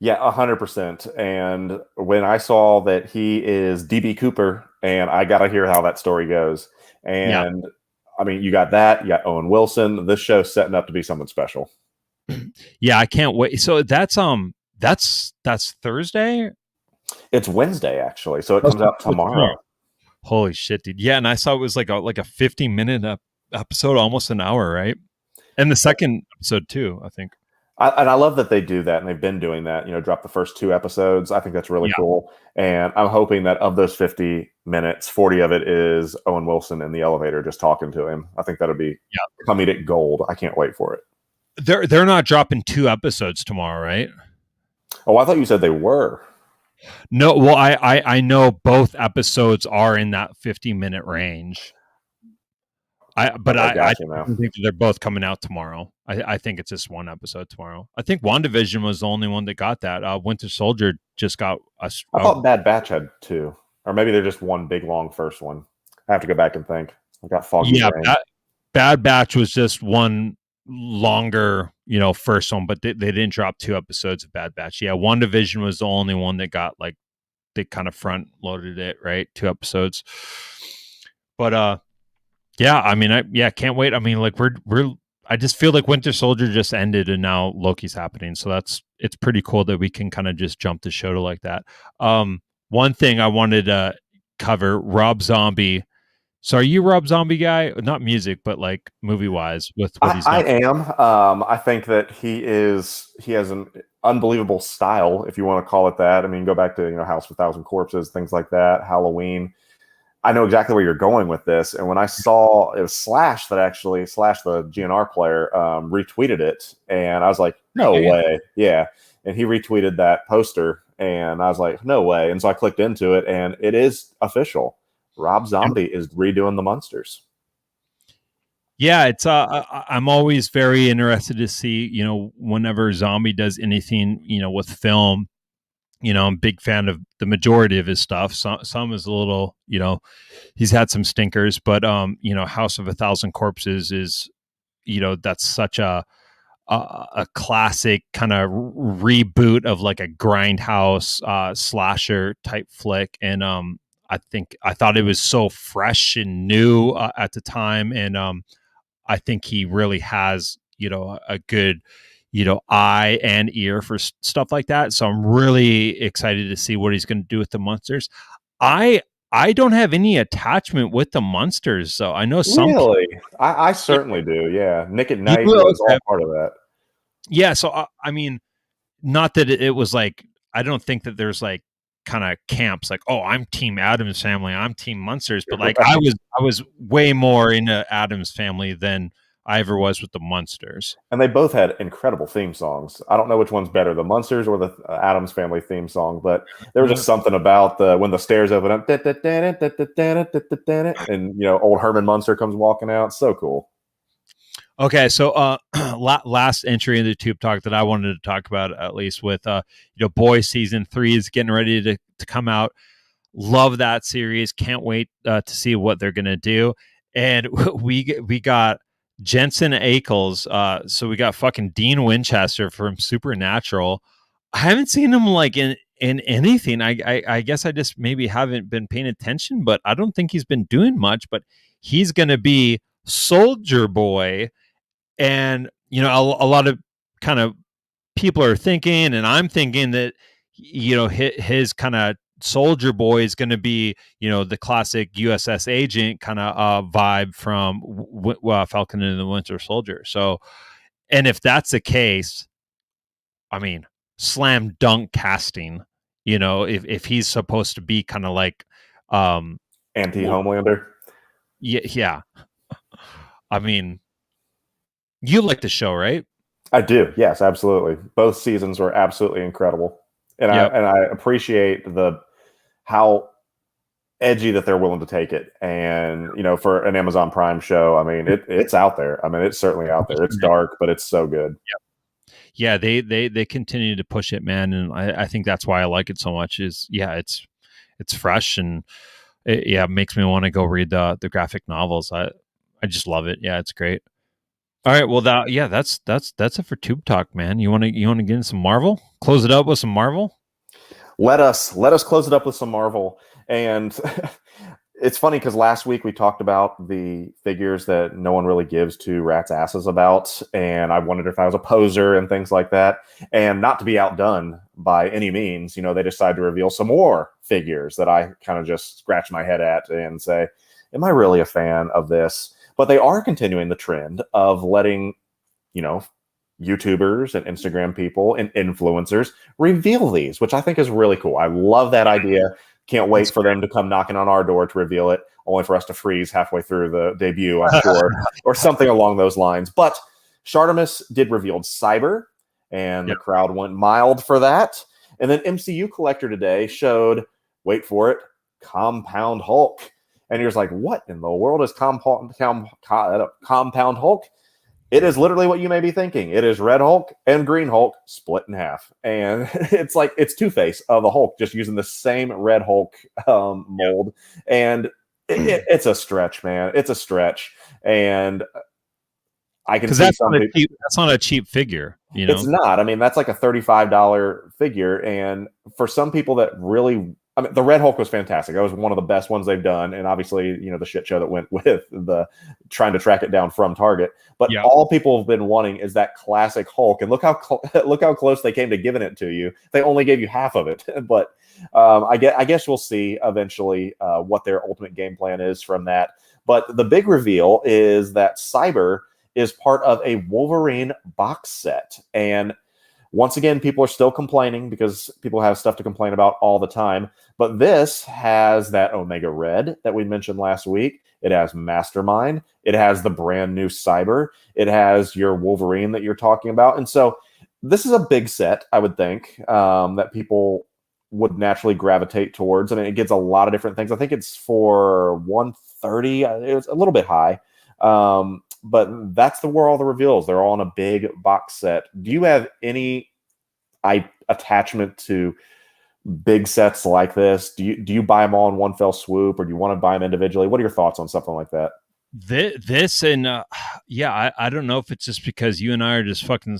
[SPEAKER 3] Yeah, 100%. And when I saw that he is DB Cooper, and I got to hear how that story goes. And yeah. I mean, you got that. You got Owen Wilson. This show's setting up to be something special.
[SPEAKER 1] Yeah, I can't wait. So that's Thursday.
[SPEAKER 3] It's Wednesday, actually. So it comes out tomorrow.
[SPEAKER 1] Holy shit, dude! Yeah, and I saw it was like a 50-minute episode, almost an hour, right? And the second episode too, I think.
[SPEAKER 3] And I love that they do that, and they've been doing that. Drop the first 2 episodes. I think that's really cool. And I'm hoping that of those 50 minutes, 40 of it is Owen Wilson in the elevator just talking to him. I think that'll be comedic gold. I can't wait for it.
[SPEAKER 1] They're not dropping 2 episodes tomorrow, right?
[SPEAKER 3] Oh, I thought you said they were.
[SPEAKER 1] No, well, I know both episodes are in that 50-minute range. I
[SPEAKER 3] Gotcha now.
[SPEAKER 1] think that they're both coming out tomorrow. I think it's just one episode tomorrow. I think WandaVision was the only one that got that. Winter Soldier just got
[SPEAKER 3] I thought Bad Batch had 2, or maybe they're just one big long first one. I have to go back and think. I've got foggy brain.
[SPEAKER 1] Bad Batch was just one longer, first one, but they didn't drop 2 episodes of Bad Batch. Yeah, WandaVision was the only one that got like they kind of front loaded it, right? 2 episodes. But yeah, I mean, can't wait. I mean, like I just feel like Winter Soldier just ended and now Loki's happening. So it's pretty cool that we can kind of just jump the show to like that. One thing I wanted to cover, Rob Zombie. So are you a Rob Zombie guy? Not music, but like movie wise with what he's done.
[SPEAKER 3] I am. I think that he has an unbelievable style, if you want to call it that. I mean, go back to House of a Thousand Corpses, things like that, Halloween. I know exactly where you're going with this. And when I saw it was Slash, the GNR player, retweeted it, and I was like, no way. Yeah. And he retweeted that poster, and I was like, no way. And so I clicked into it, and it is official. Rob Zombie is redoing the Munsters.
[SPEAKER 1] Yeah, it's I'm always very interested to see, whenever Zombie does anything, with film. I'm a big fan of the majority of his stuff. Some is a little, he's had some stinkers, but House of a Thousand Corpses is, that's such a classic kind of reboot of like a grindhouse slasher type flick, and I thought it was so fresh and new at the time, and I think he really has a good eye and ear for stuff like that. So I'm really excited to see what he's going to do with the Munsters. I don't have any attachment with the Munsters, so I know some.
[SPEAKER 3] Really, I certainly do. Yeah, Nick at Night was all part of that.
[SPEAKER 1] Yeah, so I mean, not that it was like, I don't think that there's like kind of camps like, oh, I'm Team Addams Family, I'm Team Munsters, but like I was way more into Addams Family than I ever was with the Munsters.
[SPEAKER 3] And they both had incredible theme songs. I don't know which one's better, the Munsters or the Addams Family theme song, but there was just something about when the stairs open up, and old Herman Munster comes walking out. So cool.
[SPEAKER 1] Okay, so last entry in the Tube Talk that I wanted to talk about, at least with Boys season 3 is getting ready to come out. Love that series. Can't wait to see what they're gonna do. And we got Jensen Ackles. So we got fucking Dean Winchester from Supernatural. I haven't seen him like in anything. I guess I just maybe haven't been paying attention, but I don't think he's been doing much. But he's gonna be Soldier Boy. And, a lot of kind of people are thinking, and I'm thinking that, his kind of Soldier Boy is going to be, the classic USS Agent kind of vibe from Falcon and the Winter Soldier. So, and if that's the case, I mean, slam dunk casting, if he's supposed to be kind of like
[SPEAKER 3] anti-Homelander.
[SPEAKER 1] Yeah. I mean, you like the show, right?
[SPEAKER 3] I do. Yes, absolutely. Both seasons were absolutely incredible, and I appreciate how edgy that they're willing to take it. And for an Amazon Prime show, I mean, it's out there. I mean, it's certainly out there. It's dark, but it's so good.
[SPEAKER 1] Yeah, they continue to push it, man, and I think that's why I like it so much. It's fresh, and it makes me want to go read the graphic novels. I just love it. Yeah, it's great. All right, well that's it for Tube Talk, man. You want to get into some Marvel? Close it up with some Marvel?
[SPEAKER 3] Let us close it up with some Marvel. And it's funny because last week we talked about the figures that no one really gives two rats' asses about, and I wondered if I was a poser and things like that. And not to be outdone by any means, they decided to reveal some more figures that I kind of just scratch my head at and say, am I really a fan of this? But they are continuing the trend of letting, YouTubers and Instagram people and influencers reveal these, which I think is really cool. I love that idea. Can't wait for them to come knocking on our door to reveal it, only for us to freeze halfway through the debut, I'm sure, or something along those lines. But Shartimus did reveal Cyber, and the crowd went mild for that. And then MCU Collector today showed, wait for it, Compound Hulk. and you're just like, what in the world is Compound Hulk? It is literally what you may be thinking. It is Red Hulk and Green Hulk split in half. And it's like, it's Two-Face of the Hulk, just using the same Red Hulk mold. And it's a stretch, man. It's a stretch. And I can see
[SPEAKER 1] that's not a cheap figure. You know?
[SPEAKER 3] It's not. I mean, that's like a $35 figure. And for some people that really, I mean, the Red Hulk was fantastic. That was one of the best ones they've done. And obviously, you know, the shit show that went with the trying to track it down from Target. But all people have been wanting is that classic Hulk. And look how close they came to giving it to you. They only gave you half of it. But I guess we'll see eventually what their ultimate game plan is from that. But the big reveal is that Cyber is part of a Wolverine box set. And once again, people are still complaining because people have stuff to complain about all the time. But this has that Omega Red that we mentioned last week. It has Mastermind. It has the brand new Cyber. It has your Wolverine that you're talking about. And so this is a big set, I would think, that people would naturally gravitate towards. And it gets a lot of different things. I think it's for $130. It's a little bit high. But that's where all the reveals. They're all in a big box set. Do you have any attachment to big sets like this? Do you buy them all in one fell swoop, or do you want to buy them individually? What are your thoughts on something like that?
[SPEAKER 1] This and I don't know if it's just because you and I are just fucking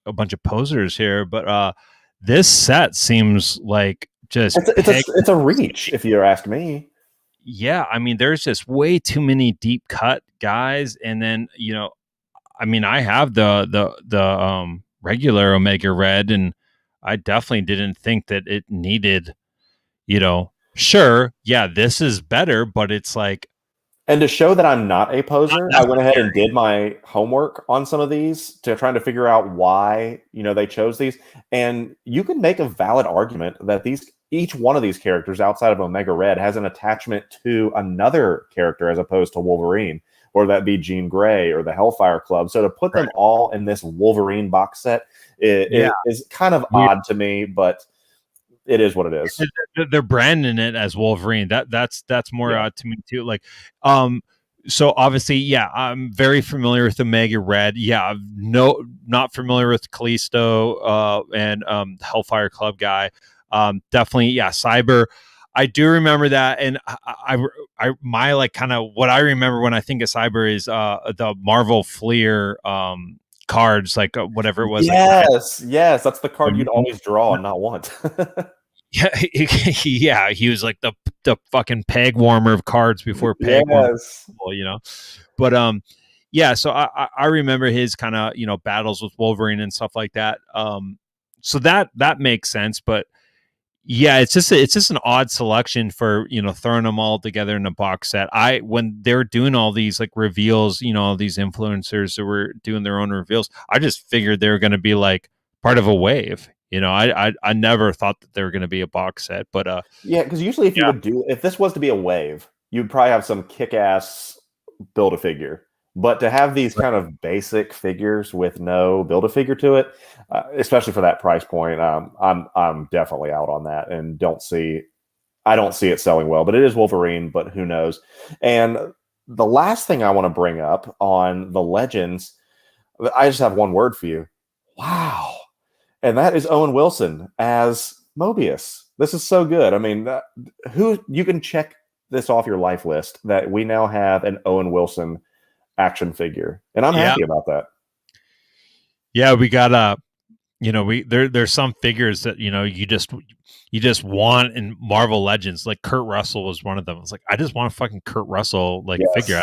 [SPEAKER 1] a bunch of posers here, but this set seems like just
[SPEAKER 3] it's a reach, if you ask me.
[SPEAKER 1] Yeah, I mean, there's just way too many deep cut guys, and then you know, I mean, I have the regular Omega Red, and I definitely didn't think that it needed, you know, sure, yeah, this is better, but it's like,
[SPEAKER 3] and to show that I'm not a poser, I went ahead and did my homework on some of these trying to figure out why, you know, they chose these, and you can make a valid argument that each one of these characters outside of Omega Red has an attachment to another character as opposed to Wolverine, or that be Jean Grey or the Hellfire Club. So to put them all in this Wolverine box set is kind of odd to me, but it is what it is.
[SPEAKER 1] They're branding it as Wolverine. That's more odd to me too. Like, so obviously, yeah, I'm very familiar with Omega Red. Yeah, not familiar with Callisto and Hellfire Club guy. Definitely, yeah, Cyber. I do remember that, and my like kind of what I remember when I think of Cyber is the Marvel Fleer cards, like whatever it was.
[SPEAKER 3] Yes, yes, that's the card you'd always draw and not want.
[SPEAKER 1] Yeah, he was like the fucking peg warmer of cards before peg warmer, you know. But yeah, so I remember his kind of, you know, battles with Wolverine and stuff like that. So that makes sense, but yeah, it's just an odd selection for, you know, throwing them all together in a box set. When they're doing all these like reveals, you know, all these influencers that were doing their own reveals, I just figured they were going to be like part of a wave. You know, I never thought that they were going to be a box set, but
[SPEAKER 3] yeah, because usually if this was to be a wave, you'd probably have some kick-ass Build-A-Figure. But to have these kind of basic figures with no Build-A-Figure to it, especially for that price point, I'm definitely out on that, and I don't see it selling well. But it is Wolverine, but who knows? And the last thing I want to bring up on the Legends, I just have one word for you. Wow. And that is Owen Wilson as Mobius. This is so good. I mean, you can check this off your life list that we now have an Owen Wilson action figure, and I'm happy about that.
[SPEAKER 1] Yeah, we got you know, there's some figures that, you know, you just want in Marvel Legends. Like Kurt Russell was one of them. It's like, I just want a fucking Kurt Russell figure.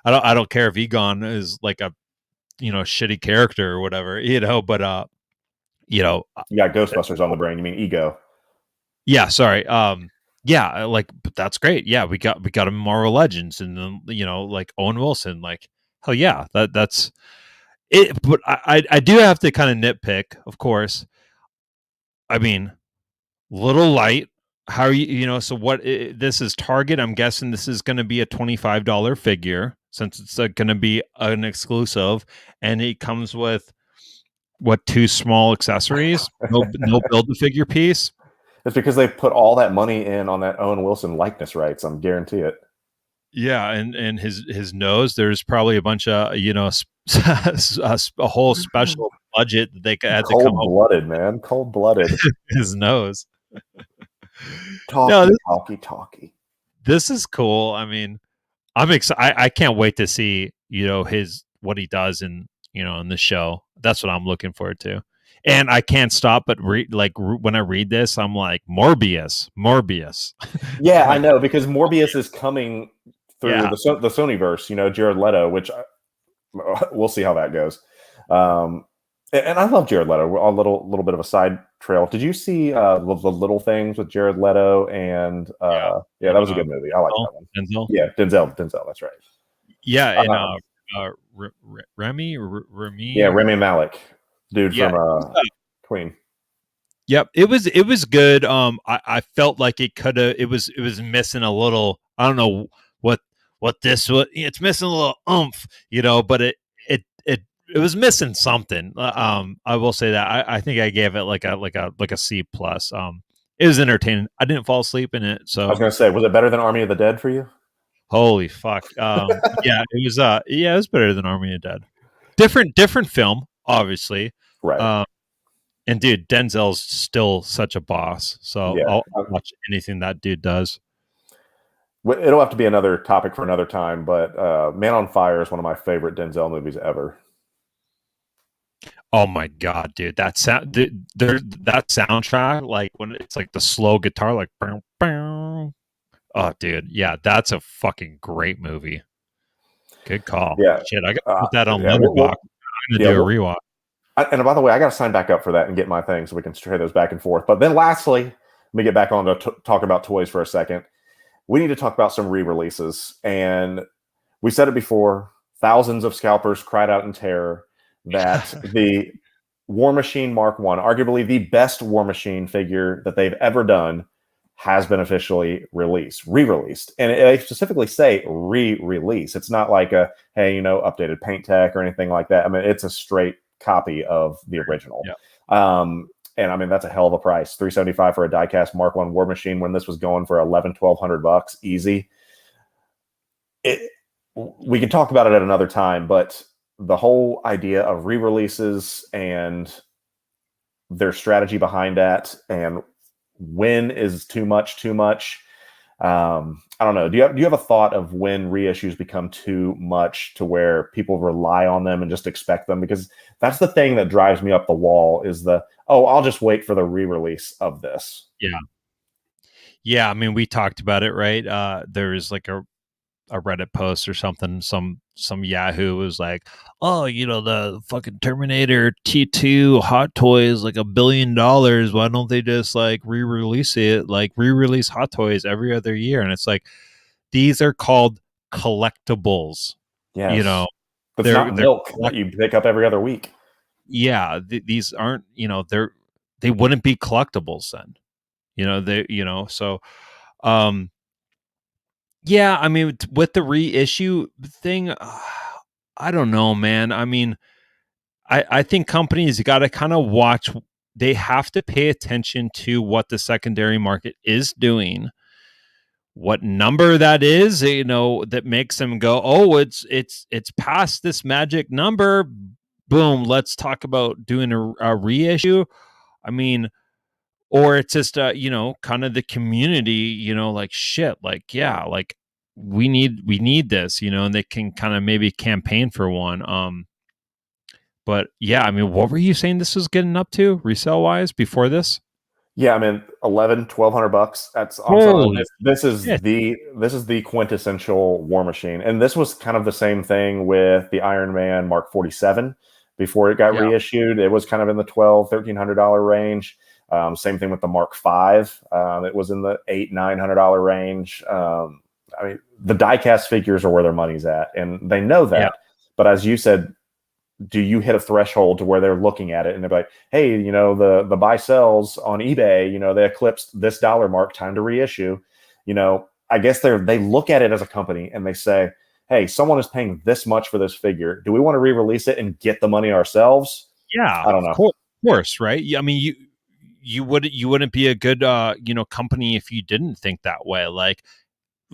[SPEAKER 1] I don't care if Egon is like a, you know, shitty character or whatever, you know, but you know,
[SPEAKER 3] you got Ghostbusters on the brain. You mean Ego?
[SPEAKER 1] Yeah, sorry. Yeah, like, but that's great. Yeah, we got a Marvel Legends, and then, you know, like Owen Wilson, like, hell yeah, that's it. But I do have to kind of nitpick, of course. I mean, little light. How are you know? So this is Target. I'm guessing this is going to be a $25 figure, since it's going to be an exclusive, and it comes with 2 small accessories, no Build-A-Figure piece.
[SPEAKER 3] It's because they put all that money in on that Owen Wilson likeness rights. I'm guarantee it.
[SPEAKER 1] Yeah, and his nose. There's probably a bunch of a whole special budget that they had to come up
[SPEAKER 3] Cold-blooded, man. Cold-blooded.
[SPEAKER 1] with his nose.
[SPEAKER 3] Talkie,
[SPEAKER 1] No,
[SPEAKER 3] talkie.
[SPEAKER 1] this is cool. I mean, I'm excited. I can't wait to see what he does in the show. That's what I'm looking forward to. And I can't stop but when I read this, I'm like Morbius.
[SPEAKER 3] Yeah, I know, because Morbius is coming through
[SPEAKER 1] Yeah.
[SPEAKER 3] the Sonyverse. Jared Leto, which we'll see how that goes. And I love Jared Leto. A little bit of a side trail. Did you see the Little Things with Jared Leto? And yeah, that was a good movie. I like that one.
[SPEAKER 1] Denzel.
[SPEAKER 3] Yeah, Denzel. That's right.
[SPEAKER 1] Yeah, and Remy.
[SPEAKER 3] Yeah, Rami Malek, dude from Queen.
[SPEAKER 1] Yep, it was good. I felt like it was missing a little. I don't know what this was. It's missing a little oomph, but it was missing something. I will say that I think I gave it like a C plus. It was entertaining. I didn't fall asleep in it, so
[SPEAKER 3] I was gonna say, was it better than Army of the Dead for you?
[SPEAKER 1] Holy fuck. Yeah, it was better than Army of the Dead. Different film, obviously.
[SPEAKER 3] Right.
[SPEAKER 1] And dude, Denzel's still such a boss. So
[SPEAKER 3] Yeah.
[SPEAKER 1] I'll watch anything that dude does.
[SPEAKER 3] It'll have to be another topic for another time, but Man on Fire is one of my favorite Denzel movies ever.
[SPEAKER 1] Oh my god, dude! That soundtrack, like when it's like the slow guitar, like bow, bow. Oh, dude, yeah, that's a fucking great movie. Good call.
[SPEAKER 3] Yeah,
[SPEAKER 1] shit, I gotta put that on
[SPEAKER 3] yeah,
[SPEAKER 1] Letterboxd. I'm gonna do a rewatch.
[SPEAKER 3] And by the way, I got to sign back up for that and get my thing so we can trade those back and forth. But then lastly, let me get back on to talk about toys for a second. We need to talk about some re-releases. And we said it before, thousands of scalpers cried out in terror that the War Machine Mark I, arguably the best War Machine figure that they've ever done, has been officially re-released. And they specifically say re-release. It's not like a, hey, updated paint tech or anything like that. I mean, it's a straight copy of the original.
[SPEAKER 1] Yeah.
[SPEAKER 3] And I mean, that's a hell of a price. $375 for a diecast Mark I War Machine when this was going for $1,100-$1,200 easy. We can talk about it at another time, but the whole idea of re-releases and their strategy behind that, and when is too much. I don't know. Do you have a thought of when reissues become too much to where people rely on them and just expect them? Because that's the thing that drives me up the wall is I'll just wait for the re-release of this.
[SPEAKER 1] Yeah. I mean, we talked about it, right? There is like a Reddit post or something. Some Yahoo was like, oh, the fucking Terminator T2 Hot Toys, like $1 billion. Why don't they just like re-release it? Like re-release Hot Toys every other year. And it's like, these are called collectibles.
[SPEAKER 3] Yes. It's not milk that you pick up every other week.
[SPEAKER 1] Yeah. These aren't, they wouldn't be collectibles then, so, yeah, I mean, with the reissue thing, I don't know, man. I mean, I think companies got to kind of watch. They have to pay attention to what the secondary market is doing, what number that is, that makes them go, oh, it's past this magic number. Boom, let's talk about doing a reissue. I mean, or it's just kind of the community, like shit, like yeah, like we need this, and they can kind of maybe campaign for one. But yeah, I mean, what were you saying this was getting up to resale wise before this?
[SPEAKER 3] Yeah, I mean, $1,100-$1,200. That's this is the quintessential War Machine, and this was kind of the same thing with the Iron Man Mark 47 before it got reissued. It was kind of in the $1,200-$1,300 range. Same thing with the Mark V. It was in the $800-$900 range. I mean, the diecast figures are where their money's at, and they know that. Yeah. But as you said, do you hit a threshold to where they're looking at it and they're like, hey, the buy sells on eBay, they eclipsed this dollar mark, time to reissue. I guess they look at it as a company and they say, hey, someone is paying this much for this figure. Do we want to re-release it and get the money ourselves?
[SPEAKER 1] Yeah,
[SPEAKER 3] I don't know.
[SPEAKER 1] Of course, right? I mean, you wouldn't be a good company if you didn't think that way. Like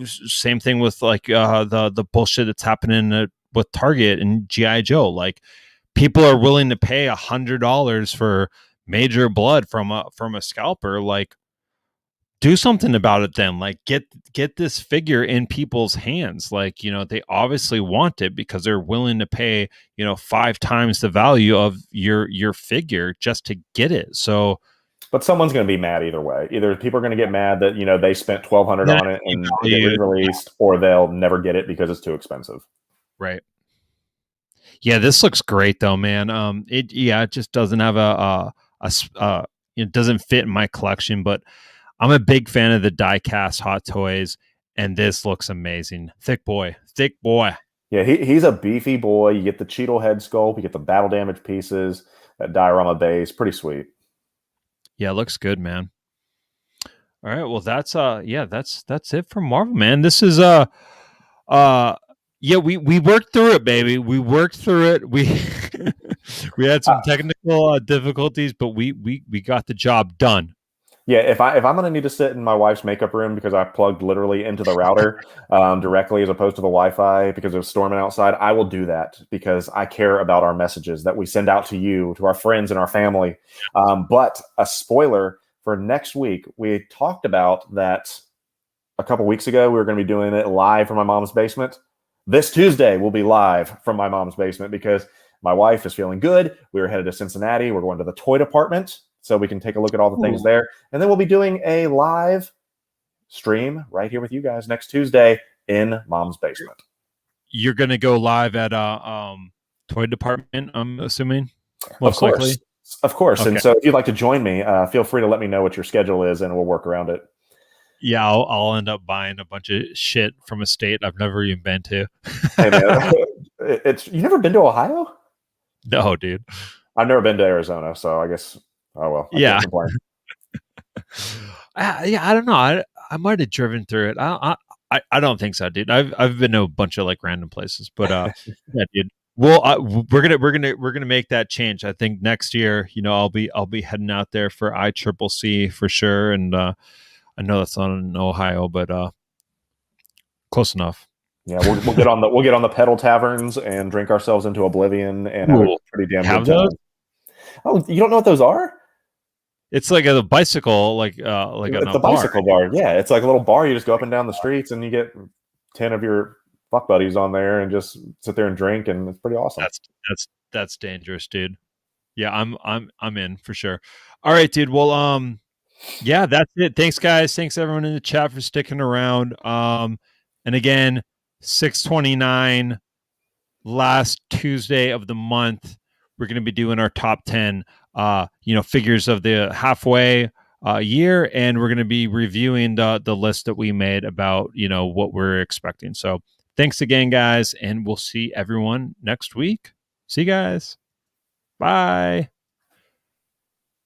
[SPEAKER 1] same thing with like the bullshit that's happening with Target and G.I Joe. Like people are willing to pay $100 for major blood from a scalper. Like do something about it then. Like get this figure in people's hands. Like they obviously want it because they're willing to pay 5 times the value of your figure just to get it. So
[SPEAKER 3] but someone's going to be mad either way. Either people are going to get mad that they spent $1,200 on it and get re-released, or they'll never get it because it's too expensive.
[SPEAKER 1] Right. Yeah, this looks great though, man. It just doesn't have it doesn't fit in my collection, but I'm a big fan of the die-cast Hot Toys, and this looks amazing. Thick boy.
[SPEAKER 3] Yeah, he's a beefy boy. You get the Cheetle head sculpt, you get the battle damage pieces, that diorama base, pretty sweet.
[SPEAKER 1] Yeah, it looks good, man. All right, well that's it for Marvel, man. This is we worked through it, baby. We worked through it. We had some technical difficulties, but we got the job done.
[SPEAKER 3] Yeah, if I'm going to need to sit in my wife's makeup room because I plugged literally into the router directly as opposed to the Wi-Fi because it was storming outside, I will do that because I care about our messages that we send out to you, to our friends and our family. But a spoiler for next week, we talked about that a couple weeks ago. We were going to be doing it live from my mom's basement. This Tuesday will be live from my mom's basement because my wife is feeling good. We were headed to Cincinnati. We're going to the toy department so we can take a look at all the things there. And then we'll be doing a live stream right here with you guys next Tuesday in Mom's basement.
[SPEAKER 1] You're going to go live at toy department, I'm assuming?
[SPEAKER 3] Most likely. Of course. Okay. And so if you'd like to join me, feel free to let me know what your schedule is and we'll work around it.
[SPEAKER 1] Yeah, I'll end up buying a bunch of shit from a state I've never even been to.
[SPEAKER 3] Hey, man, you never been to Ohio?
[SPEAKER 1] No, dude.
[SPEAKER 3] I've never been to Arizona, so I guess. Oh well.
[SPEAKER 1] Yeah. I don't know. I might have driven through it. I don't think so, dude. I've been to a bunch of like random places, but yeah, dude. Well, we're gonna make that change. I think next year, I'll be heading out there for ICCC for sure, and I know that's not in Ohio, but close enough.
[SPEAKER 3] Yeah, we'll get on the pedal taverns and drink ourselves into oblivion and have a pretty damn good time. Those? Oh, you don't know what those are?
[SPEAKER 1] It's like a bicycle, like
[SPEAKER 3] it's a bicycle bar. Yeah, it's like a little bar. You just go up and down the streets, and you get 10 of your fuck buddies on there, and just sit there and drink, and it's pretty awesome.
[SPEAKER 1] That's dangerous, dude. Yeah, I'm in for sure. All right, dude. Well, yeah, that's it. Thanks, guys. Thanks everyone in the chat for sticking around. And again, 6/29, last Tuesday of the month, we're going to be doing our top 10. Figures of the halfway year, and we're going to be reviewing the list that we made about what we're expecting. So thanks again, guys, and we'll see everyone next week. See you guys. Bye.